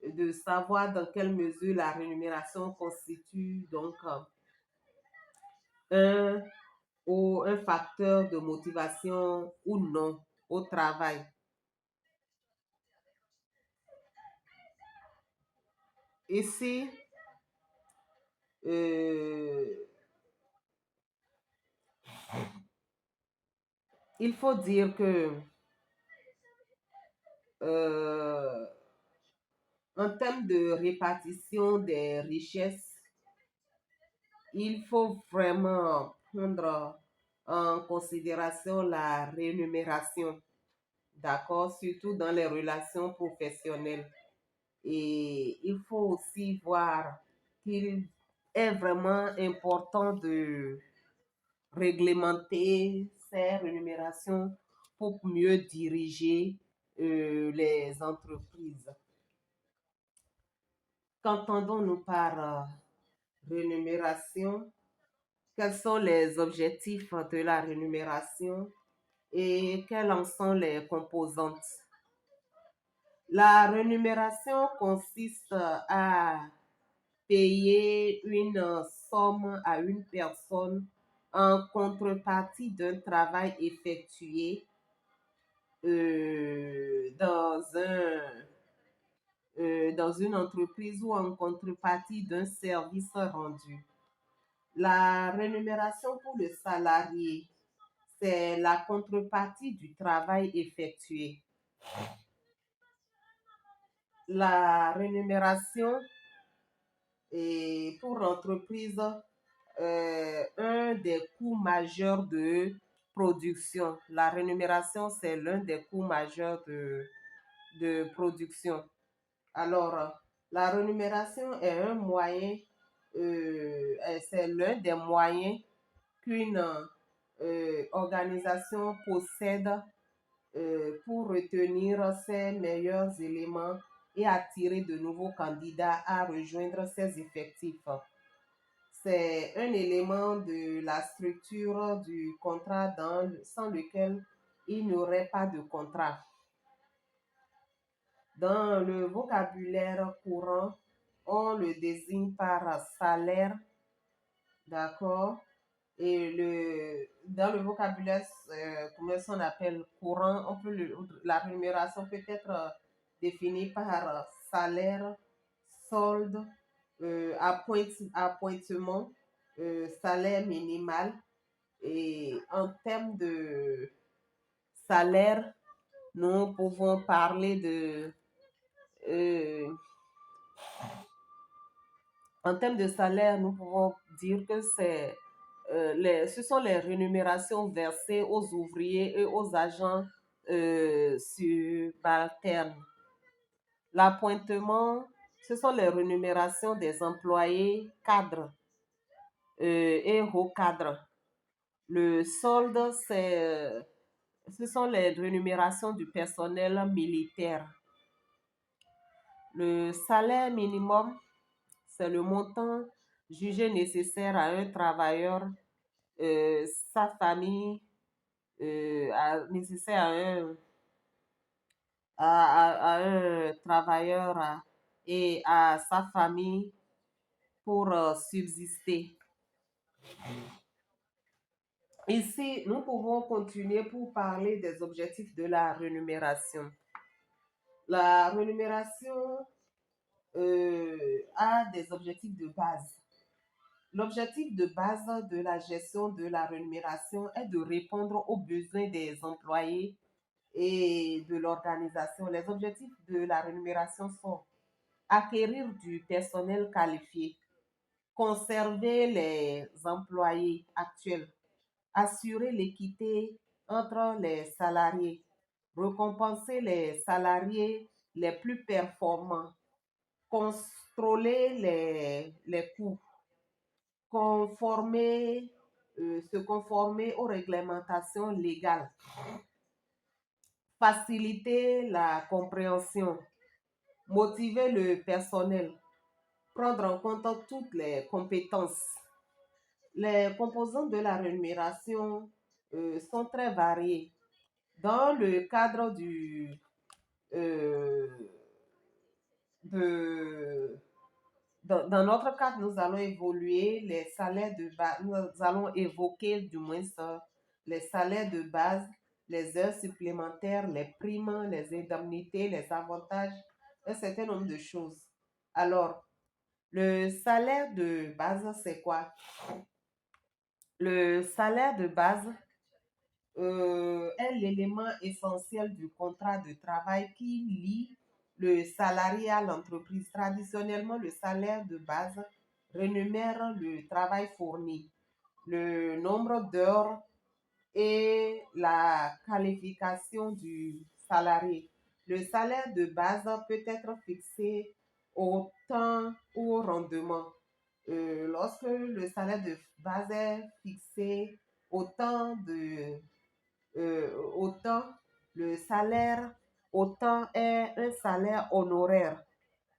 de savoir dans quelle mesure la rémunération constitue donc un, un facteur de motivation ou non au travail. Ici, il faut dire que en termes de répartition des richesses, il faut vraiment prendre en considération la rémunération, d'accord, surtout dans les relations professionnelles. Et il faut aussi voir qu'il est vraiment important de réglementer ces rémunérations pour mieux diriger les entreprises. Qu'entendons-nous par rémunération? Quels sont les objectifs de la rémunération et quelles en sont les composantes? La rémunération consiste à payer une somme à une personne en contrepartie d'un travail effectué dans une entreprise ou en contrepartie d'un service rendu. La rémunération pour le salarié, c'est la contrepartie du travail effectué. La rémunération est pour l'entreprise un des coûts majeurs de production. La rémunération, c'est l'un des coûts majeurs de production. Alors, la rémunération est un moyen, c'est l'un des moyens qu'une organisation possède pour retenir ses meilleurs éléments et attirer de nouveaux candidats à rejoindre ses effectifs. C'est un élément de la structure du contrat sans lequel il n'y aurait pas de contrat. Dans le vocabulaire courant, on le désigne par salaire, d'accord? Et dans le vocabulaire, comment on appelle courant, la rémunération peut être définie par salaire, solde, appointement, salaire minimal. Et en termes de salaire, nous pouvons parler en termes de salaire, nous pouvons dire que ce sont les rémunérations versées aux ouvriers et aux agents subalternes. L'appointement, ce sont les rémunérations des employés cadres et hauts cadres. Le solde, ce sont les rémunérations du personnel militaire. Le salaire minimum, c'est le montant jugé nécessaire à un travailleur, sa famille, nécessaire à un travailleur et à sa famille pour subsister. Ici, nous pouvons continuer pour parler des objectifs de la rémunération. La rémunération a des objectifs de base. L'objectif de base de la gestion de la rémunération est de répondre aux besoins des employés et de l'organisation. Les objectifs de la rémunération sont acquérir du personnel qualifié, conserver les employés actuels, assurer l'équité entre les salariés, récompenser les salariés les plus performants, contrôler les coûts, se conformer aux réglementations légales, faciliter la compréhension, motiver le personnel, prendre en compte toutes les compétences. Les composants de la rémunération sont très variés. Dans le cadre euh, dans notre cadre, nous allons évoluer les salaires de base, nous allons évoquer du moins ça, les salaires de base, les heures supplémentaires, les primes, les indemnités, les avantages, un certain nombre de choses. Alors, le salaire de base, c'est quoi? Le salaire de base est l'élément essentiel du contrat de travail qui lie le salarié à l'entreprise. Traditionnellement, le salaire de base rémunère le travail fourni, le nombre d'heures et la qualification du salarié. Le salaire de base peut être fixé au temps ou au rendement. Lorsque le salaire de base est fixé au temps autant le salaire, autant est un salaire honoraire.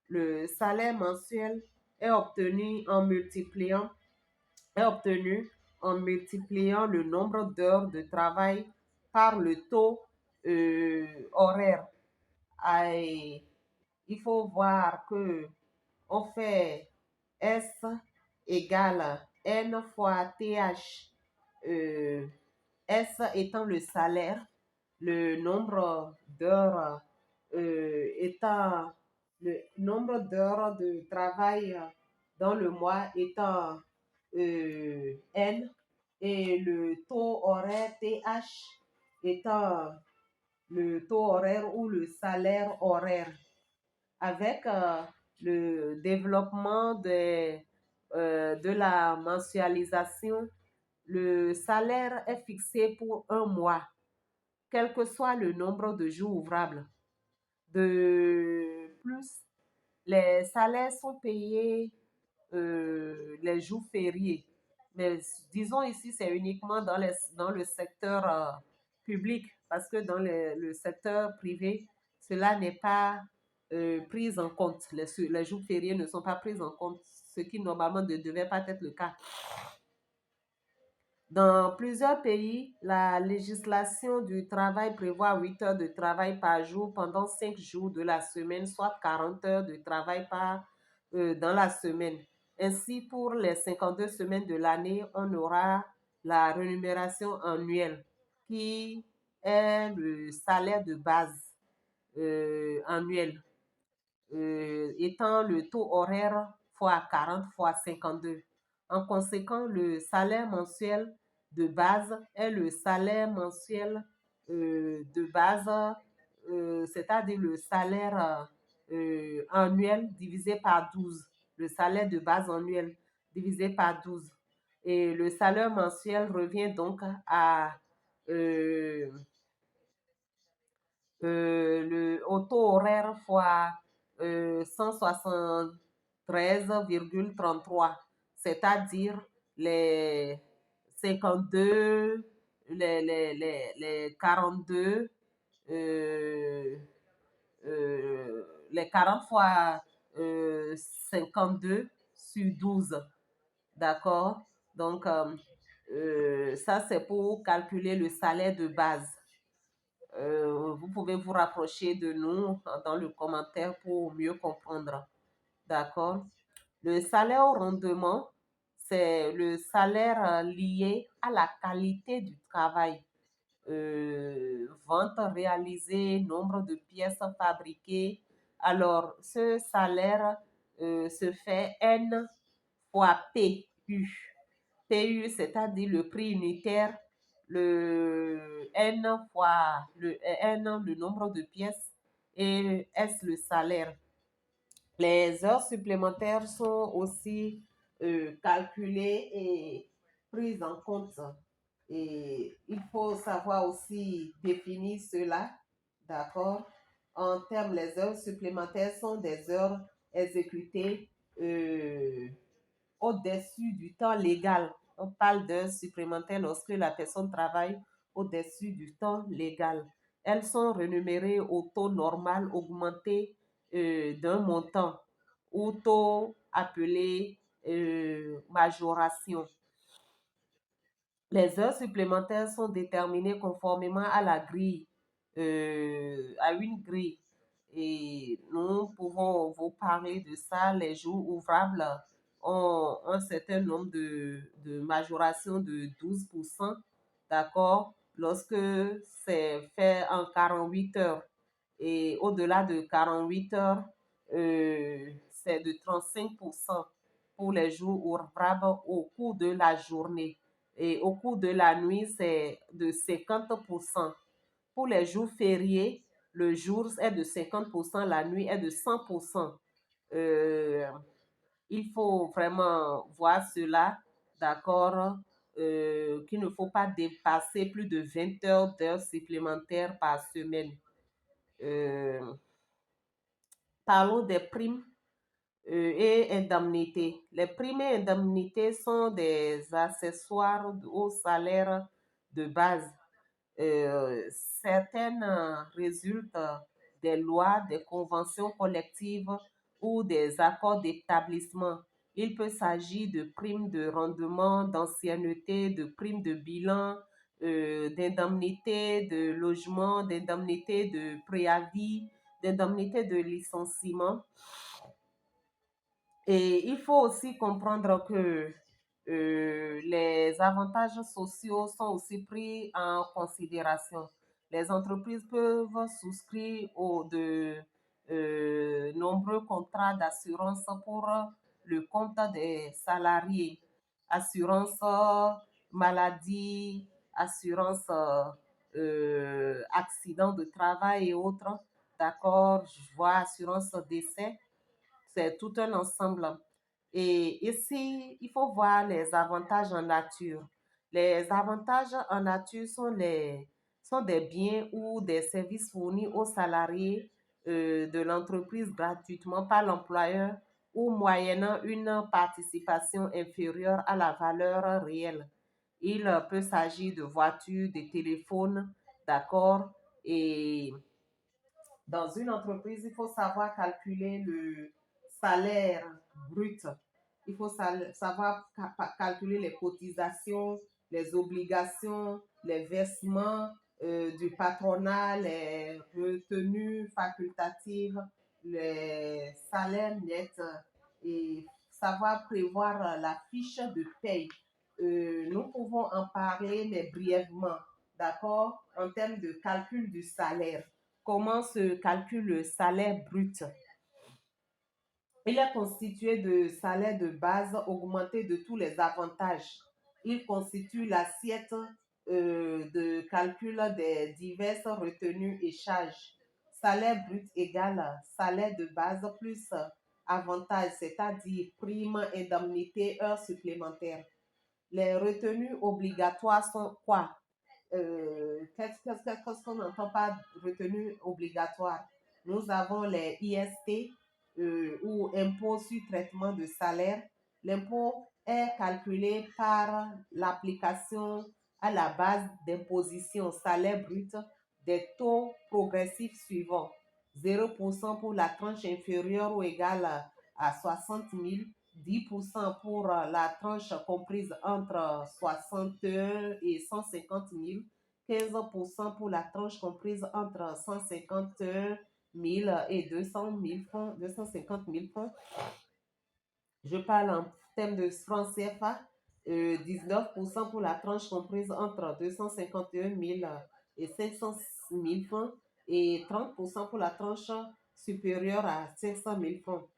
Le salaire mensuel est obtenu en multipliant le nombre d'heures de travail par le taux horaire. Et il faut voir que on fait S égale N fois TH. S étant le salaire, le nombre d'heures étant le nombre d'heures de travail dans le mois étant N et le taux horaire TH étant le taux horaire ou le salaire horaire. Avec le développement de la mensualisation, le salaire est fixé pour un mois, quel que soit le nombre de jours ouvrables. De plus, les salaires sont payés les jours fériés. Mais disons ici, c'est uniquement dans le secteur public, parce que dans le secteur privé, cela n'est pas pris en compte. Les jours fériés ne sont pas pris en compte, ce qui normalement ne devait pas être le cas. Dans plusieurs pays, la législation du travail prévoit 8 heures de travail par jour pendant 5 jours de la semaine, soit 40 heures de travail dans la semaine. Ainsi, pour les 52 semaines de l'année, on aura la rémunération annuelle qui est le salaire de base annuel, étant le taux horaire fois 40 fois 52. En conséquent, le salaire mensuel de base est le salaire mensuel de base, c'est-à-dire le salaire annuel divisé par 12. Le salaire de base annuel divisé par 12. Et le salaire mensuel revient donc à au taux horaire fois 173,33, c'est-à-dire les 52, les 42, les 40 fois 52 sur 12. D'accord? Donc, ça, c'est pour calculer le salaire de base. Vous pouvez vous rapprocher de nous dans le commentaire pour mieux comprendre. D'accord? Le salaire au rendement, c'est le salaire lié à la qualité du travail. Vente réalisée, nombre de pièces fabriquées. Alors, ce salaire se fait N fois PU. PU, c'est-à-dire le prix unitaire, le N fois le N, le nombre de pièces, et S, le salaire. Les heures supplémentaires sont aussi calculées et prises en compte. Et il faut savoir aussi définir cela, d'accord? En termes, les heures supplémentaires sont des heures exécutées au-dessus du temps légal. On parle d'heures supplémentaires lorsque la personne travaille au-dessus du temps légal. Elles sont rémunérées au taux normal augmenté d'un montant ou taux appelé majoration. Les heures supplémentaires sont déterminées conformément à la grille, à une grille. Et nous pouvons vous parler de ça. Les jours ouvrables ont un certain nombre de majorations de 12%, d'accord, lorsque c'est fait en 48 heures. Et au-delà de 48 heures, c'est de 35% pour les jours ouvrables au cours de la journée. Et au cours de la nuit, c'est de 50%. Pour les jours fériés, le jour est de 50%, la nuit est de 100%. Il faut vraiment voir cela, d'accord, qu'il ne faut pas dépasser plus de 20 heures d'heures supplémentaires par semaine. Parlons des primes et indemnités. Les primes et indemnités sont des accessoires au salaire de base. Certaines résultent des lois, des conventions collectives ou des accords d'établissement. Il peut s'agir de primes de rendement, d'ancienneté, de primes de bilan, d'indemnités de logement, d'indemnités de préavis, d'indemnités de licenciement. Et il faut aussi comprendre que les avantages sociaux sont aussi pris en considération. Les entreprises peuvent souscrire de nombreux contrats d'assurance pour le compte des salariés. Assurance maladie, assurance accident de travail et autres. D'accord, je vois assurance décès, c'est tout un ensemble. Et ici, il faut voir les avantages en nature. Les avantages en nature sont des biens ou des services fournis aux salariés de l'entreprise gratuitement par l'employeur ou moyennant une participation inférieure à la valeur réelle. Il peut s'agir de voitures, de téléphones, d'accord, et dans une entreprise, il faut savoir calculer le salaire brut. Il faut savoir calculer les cotisations, les obligations, les versements du patronat, les retenues facultatives, les salaires nets et savoir prévoir la fiche de paye. Nous pouvons en parler, mais brièvement, d'accord, en termes de calcul du salaire. Comment se calcule le salaire brut? Il est constitué de salaire de base augmenté de tous les avantages. Il constitue l'assiette de calcul des diverses retenues et charges. Salaire brut égale salaire de base plus avantage, c'est-à-dire prime, indemnité, heures supplémentaires. Les retenues obligatoires sont quoi? Qu'est-ce qu'on entend par retenue obligatoire? Nous avons les IST ou impôts sur traitement de salaire. L'impôt est calculé par l'application à la base d'imposition salaire brut des taux progressifs suivants. 0% pour la tranche inférieure ou égale à 60 000, 10% pour la tranche comprise entre 61 et 150 000, 15% pour la tranche comprise entre 151 000 et 200 000 francs, 250 000 francs. Je parle en termes de francs CFA, 19% pour la tranche comprise entre 251 000 et 500 000 francs et 30% pour la tranche supérieure à 500 000 francs.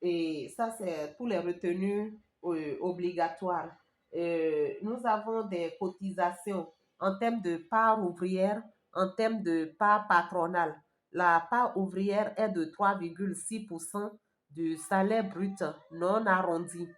Et ça, c'est pour les retenues obligatoires. Nous avons des cotisations en termes de part ouvrière, en termes de part patronale. La part ouvrière est de 3,6% du salaire brut non arrondi.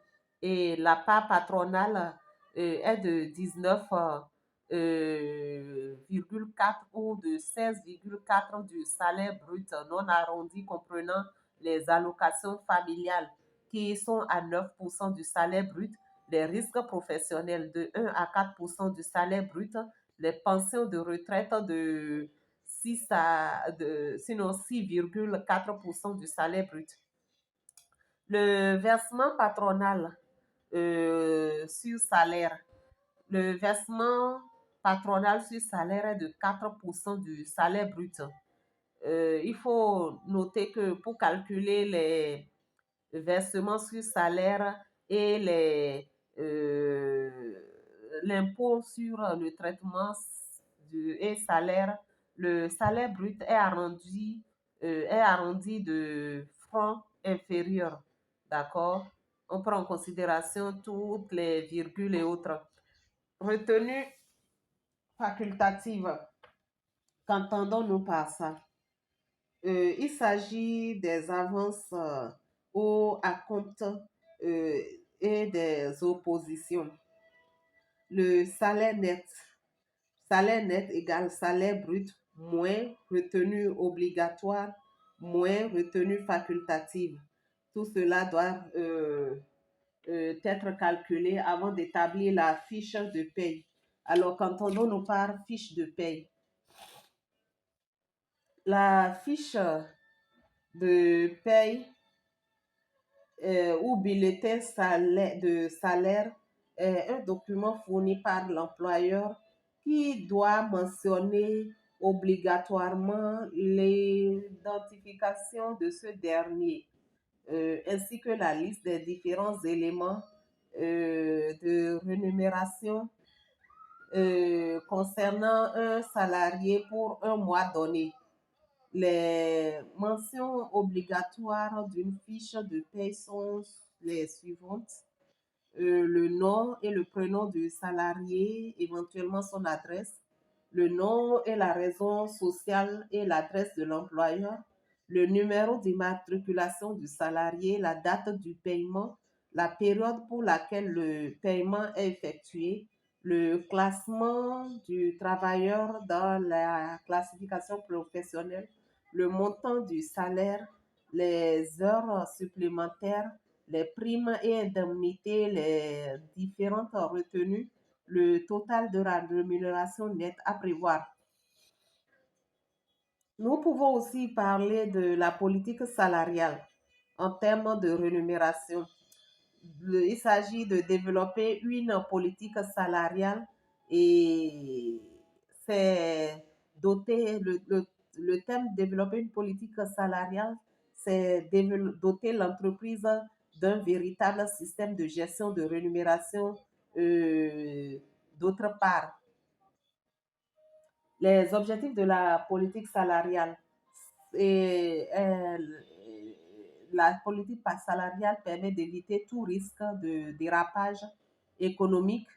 Et la part patronale est de 19,4 ou de 16,4 du salaire brut non arrondi comprenant les allocations familiales qui sont à 9% du salaire brut, les risques professionnels de 1 à 4% du salaire brut, les pensions de retraite de 6,4% du salaire brut. Le versement patronal sur salaire. Le versement patronal sur salaire est de 4% du salaire brut. Il faut noter que pour calculer les versements sur salaire et l'impôt sur le traitement et salaire, le salaire brut est arrondi de francs inférieurs. D'accord? On prend en considération toutes les virgules et autres. Retenue facultative. Qu'entendons-nous par ça? Il s'agit des avances au acompte et des oppositions. Le salaire net égale salaire brut moins retenue obligatoire moins retenue facultative. Tout cela doit être calculé avant d'établir la fiche de paye. Alors, qu'entendons-nous par fiche de paye? La fiche de paye ou bulletin de salaire est un document fourni par l'employeur qui doit mentionner obligatoirement l'identification de ce dernier. ainsi que la liste des différents éléments de rémunération concernant un salarié pour un mois donné. Les mentions obligatoires d'une fiche de paie sont les suivantes. Le nom et le prénom du salarié, éventuellement son adresse, le nom et la raison sociale et l'adresse de l'employeur, le numéro d'immatriculation du salarié, la date du paiement, la période pour laquelle le paiement est effectué, le classement du travailleur dans la classification professionnelle, le montant du salaire, les heures supplémentaires, les primes et indemnités, les différentes retenues, le total de la rémunération nette à prévoir. Nous pouvons aussi parler de la politique salariale en termes de rémunération. Il s'agit de développer une politique salariale et c'est doter le thème développer une politique salariale, c'est doter l'entreprise d'un véritable système de gestion de rémunération. D'autre part, les objectifs de la politique salariale. Et, la politique salariale permet d'éviter tout risque de dérapage économique,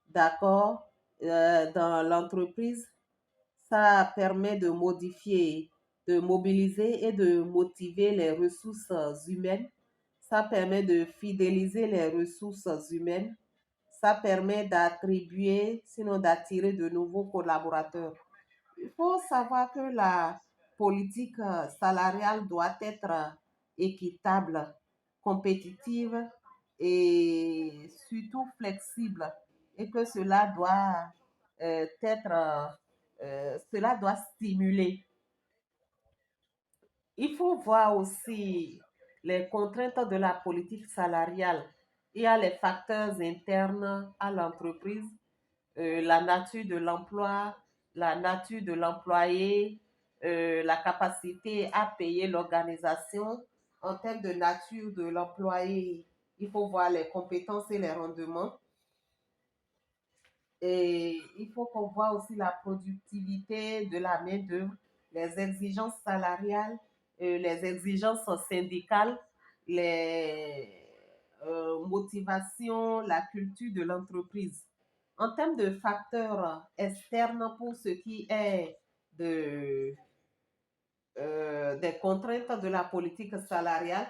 d'accord, dans l'entreprise. Ça permet de modifier, de mobiliser et de motiver les ressources humaines. Ça permet de fidéliser les ressources humaines. Ça permet d'attribuer, sinon d'attirer de nouveaux collaborateurs. Il faut savoir que la politique salariale doit être équitable, compétitive et surtout flexible et que cela doit stimuler. Il faut voir aussi les contraintes de la politique salariale. Il y a les facteurs internes à l'entreprise, la nature de l'emploi, la nature de l'employé, la capacité à payer l'organisation. En termes de nature de l'employé, il faut voir les compétences et les rendements. Et il faut qu'on voit aussi la productivité de la main-d'œuvre, les exigences salariales, les exigences syndicales, les motivations, la culture de l'entreprise. En termes de facteurs externes pour ce qui est de, des contraintes de la politique salariale,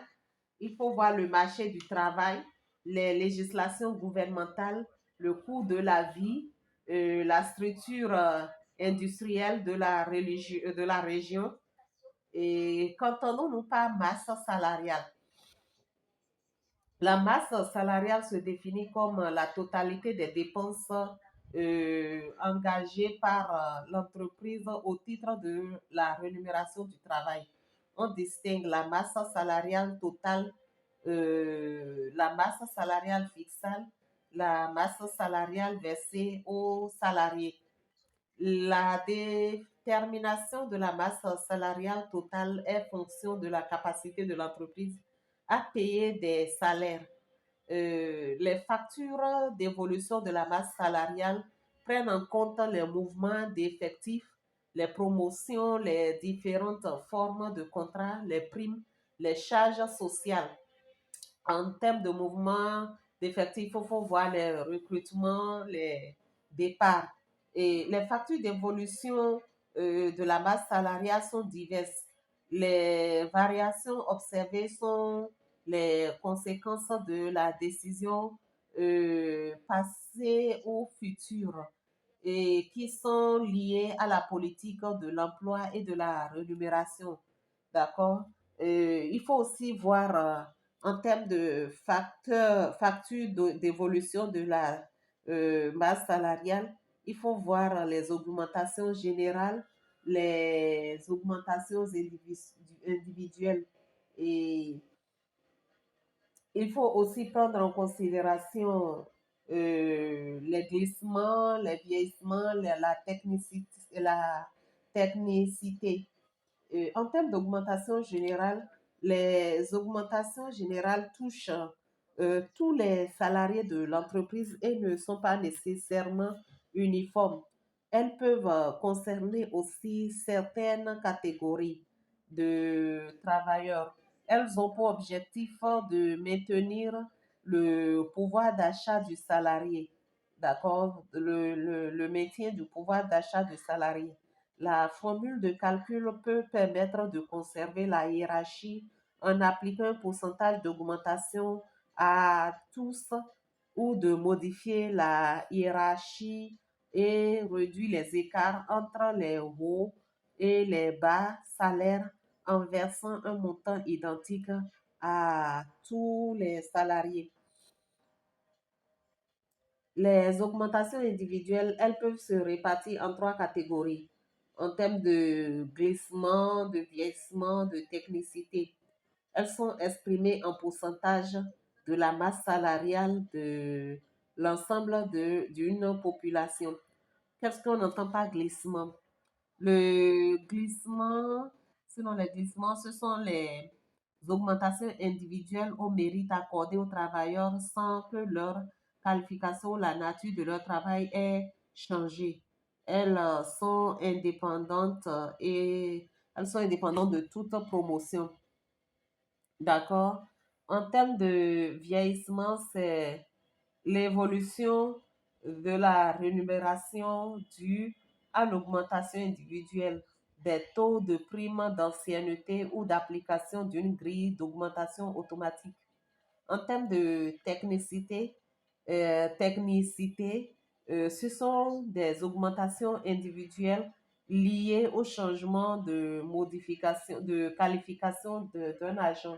il faut voir le marché du travail, les législations gouvernementales, le coût de la vie, la structure industrielle de la région. Et qu'entendons-nous par masse salariale? La masse salariale se définit comme la totalité des dépenses engagées par l'entreprise au titre de la rémunération du travail. On distingue la masse salariale totale, la masse salariale fixale, la masse salariale versée aux salariés. La détermination de la masse salariale totale est fonction de la capacité de l'entreprise à payer des salaires. Les factures d'évolution de la masse salariale prennent en compte les mouvements d'effectifs, les promotions, les différentes formes de contrats, les primes, les charges sociales. En termes de mouvement d'effectifs, il faut voir les recrutements, les départs. Et les factures d'évolution de la masse salariale sont diverses. Les variations observées sont les conséquences de la décision passée ou future et qui sont liées à la politique de l'emploi et de la rémunération. D'accord? Il faut aussi voir en termes de factures d'évolution de la masse salariale, il faut voir les augmentations générales, les augmentations individuelles. Et il faut aussi prendre en considération les glissements, les vieillissements, la technicité. En termes d'augmentation générale, Les augmentations générales touchent tous les salariés de l'entreprise et ne sont pas nécessairement uniformes. Elles peuvent concerner aussi certaines catégories de travailleurs. Elles ont pour objectif de maintenir le pouvoir d'achat du salarié. D'accord? Le maintien du pouvoir d'achat du salarié. La formule de calcul peut permettre de conserver la hiérarchie en appliquant un pourcentage d'augmentation à tous ou de modifier la hiérarchie et réduire les écarts entre les hauts et les bas salaires en versant un montant identique à tous les salariés. Les augmentations individuelles, elles peuvent se répartir en trois catégories en termes de glissement, de vieillissement, de technicité. Elles sont exprimées en pourcentage de la masse salariale de l'ensemble d'une population. Qu'est-ce qu'on entend par glissement? Le glissement, selon les glissements, ce sont les augmentations individuelles au mérite accordé aux travailleurs sans que leur qualification ou la nature de leur travail ait changé. Elles sont indépendantes et elles sont indépendantes de toute promotion. D'accord? En termes de vieillissement, c'est l'évolution de la rémunération due à l'augmentation individuelle des taux de prime d'ancienneté ou d'application d'une grille d'augmentation automatique. En termes de ce sont des augmentations individuelles liées au changement de modification, de qualification d'un agent.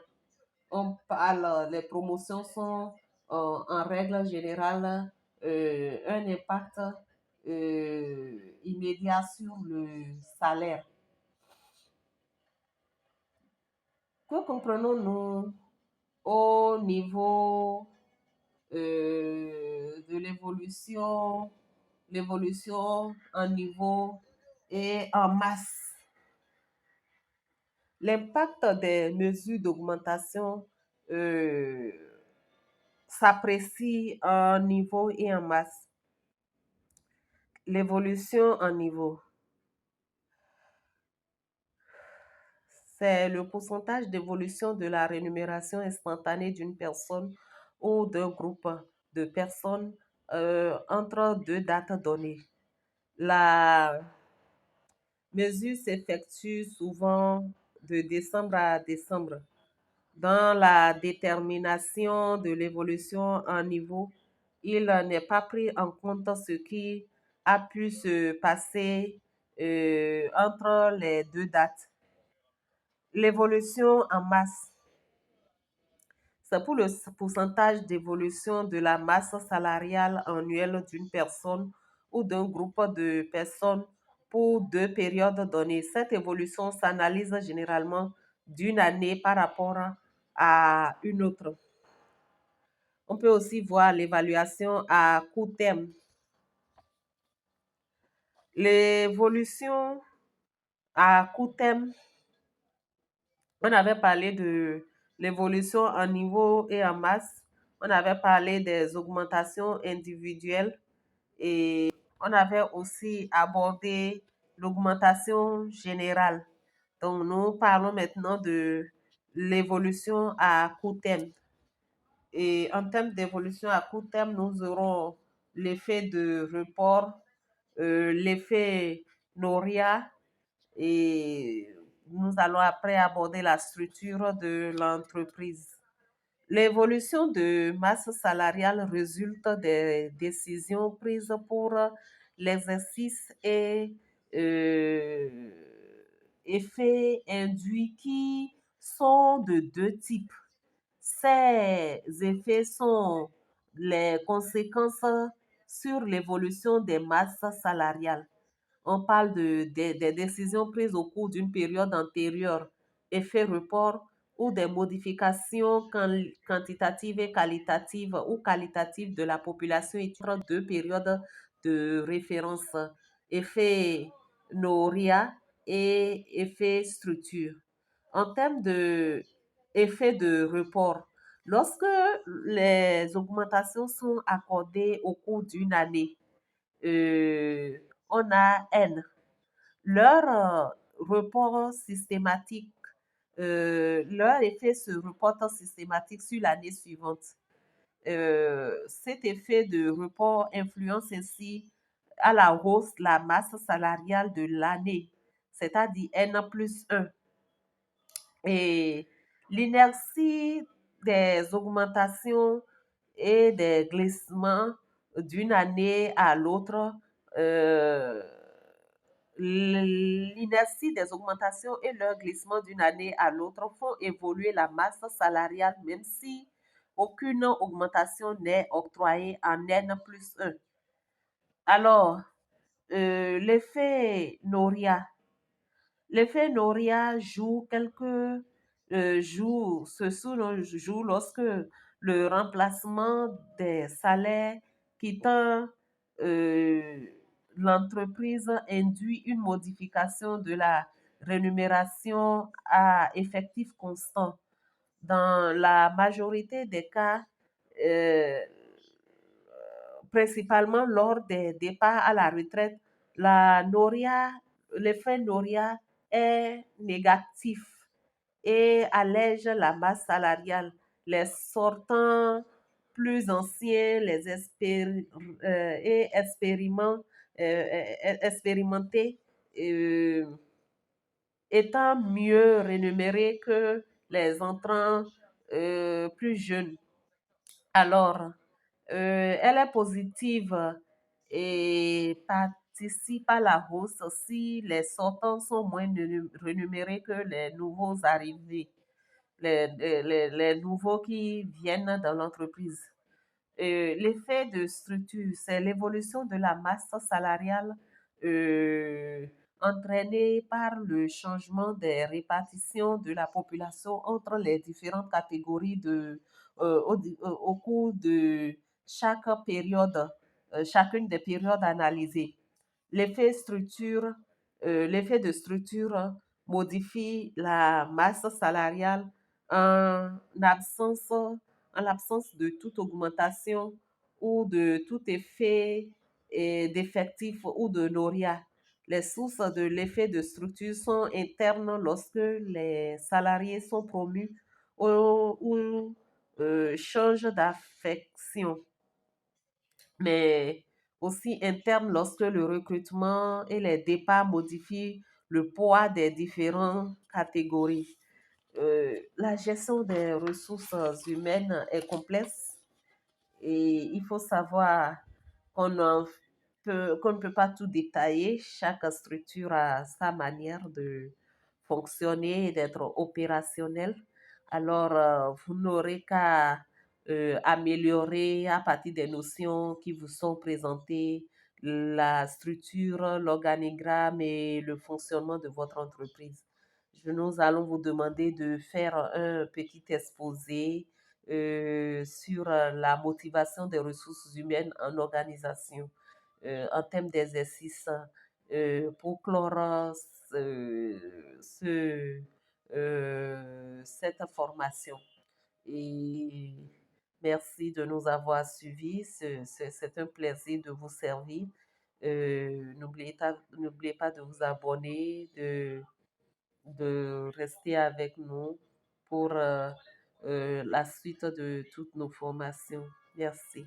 On parle, les promotions sont en règle générale un impact immédiat sur le salaire. Que comprenons-nous au niveau de l'évolution en niveau et en masse? L'impact des mesures d'augmentation euh, s'apprécie en niveau et en masse. L'évolution en niveau, c'est le pourcentage d'évolution de la rémunération instantanée d'une personne ou d'un groupe de personnes entre deux dates données. La mesure s'effectue souvent de décembre à décembre. Dans la détermination de l'évolution en niveau, il n'est pas pris en compte ce qui a pu se passer entre les deux dates. L'évolution en masse, c'est pour le pourcentage d'évolution de la masse salariale annuelle d'une personne ou d'un groupe de personnes pour deux périodes données. Cette évolution s'analyse généralement d'une année par rapport à une autre. On peut aussi voir l'évaluation à court terme. L'évolution à court terme, on avait parlé de l'évolution en niveau et en masse. On avait parlé des augmentations individuelles et on avait aussi abordé l'augmentation générale. Donc, nous parlons maintenant de l'évolution à court terme. Et en termes d'évolution à court terme, nous aurons l'effet de report, l'effet Noria et nous allons après aborder la structure de l'entreprise. L'évolution de masse salariale résulte des décisions prises pour l'exercice et euh, effets induits qui sont de deux types. Ces effets sont les conséquences sur l'évolution des masses salariales. On parle des décisions prises au cours d'une période antérieure, effet report ou des modifications quantitatives et qualitatives ou qualitatives de la population et deux périodes de référence, effet Noria et effet structure. En termes de effet de report. Lorsque les augmentations sont accordées au cours d'une année, on a N. Leur report systématique, leur effet se reporte systématique sur l'année suivante. Cet effet de report influence ainsi à la hausse la masse salariale de l'année, c'est-à-dire N plus 1. Et l'inertie des augmentations et des glissements d'une année à l'autre, euh, l'inertie des augmentations et leur glissement d'une année à l'autre font évoluer la masse salariale, même si aucune augmentation n'est octroyée en N plus 1. Alors, l'effet Noria. L'effet Noria joue quelques jours, joue lorsque le remplacement des salaires quittant euh, l'entreprise induit une modification de la rémunération à effectif constant. Dans la majorité des cas, euh, principalement lors des départs à la retraite, la Noria, l'effet Noria est négatif et allège la masse salariale. Les sortants plus anciens, et expérimentés, euh, étant mieux rémunérés que les entrants plus jeunes. Alors, elle est positive et participe à la hausse si les sortants sont moins rémunérés que les nouveaux arrivés, les nouveaux qui viennent dans l'entreprise. L'effet de structure, c'est l'évolution de la masse salariale euh, entraînée par le changement des répartitions de la population entre les différentes catégories au cours de chaque période, chacune des périodes analysées. L'effet structure, l'effet de structure modifie la masse salariale en absence, en l'absence de toute augmentation ou de tout effet d'effectif ou de lauréat. Les sources de l'effet de structure sont internes lorsque les salariés sont promus ou changent d'affection, mais aussi interne lorsque le recrutement et les départs modifient le poids des différentes catégories. La gestion des ressources humaines est complexe et il faut savoir qu'on qu'on ne peut pas tout détailler. Chaque structure a sa manière de fonctionner et d'être opérationnelle. Alors, vous n'aurez qu'à améliorer à partir des notions qui vous sont présentées la structure, l'organigramme et le fonctionnement de votre entreprise. Nous allons vous demander de faire un petit exposé sur la motivation des ressources humaines en organisation en termes d'exercice pour clore cette formation. Et merci de nous avoir suivis. C'est un plaisir de vous servir. N'oubliez pas de vous abonner, de rester avec nous pour la suite de toutes nos formations. Merci.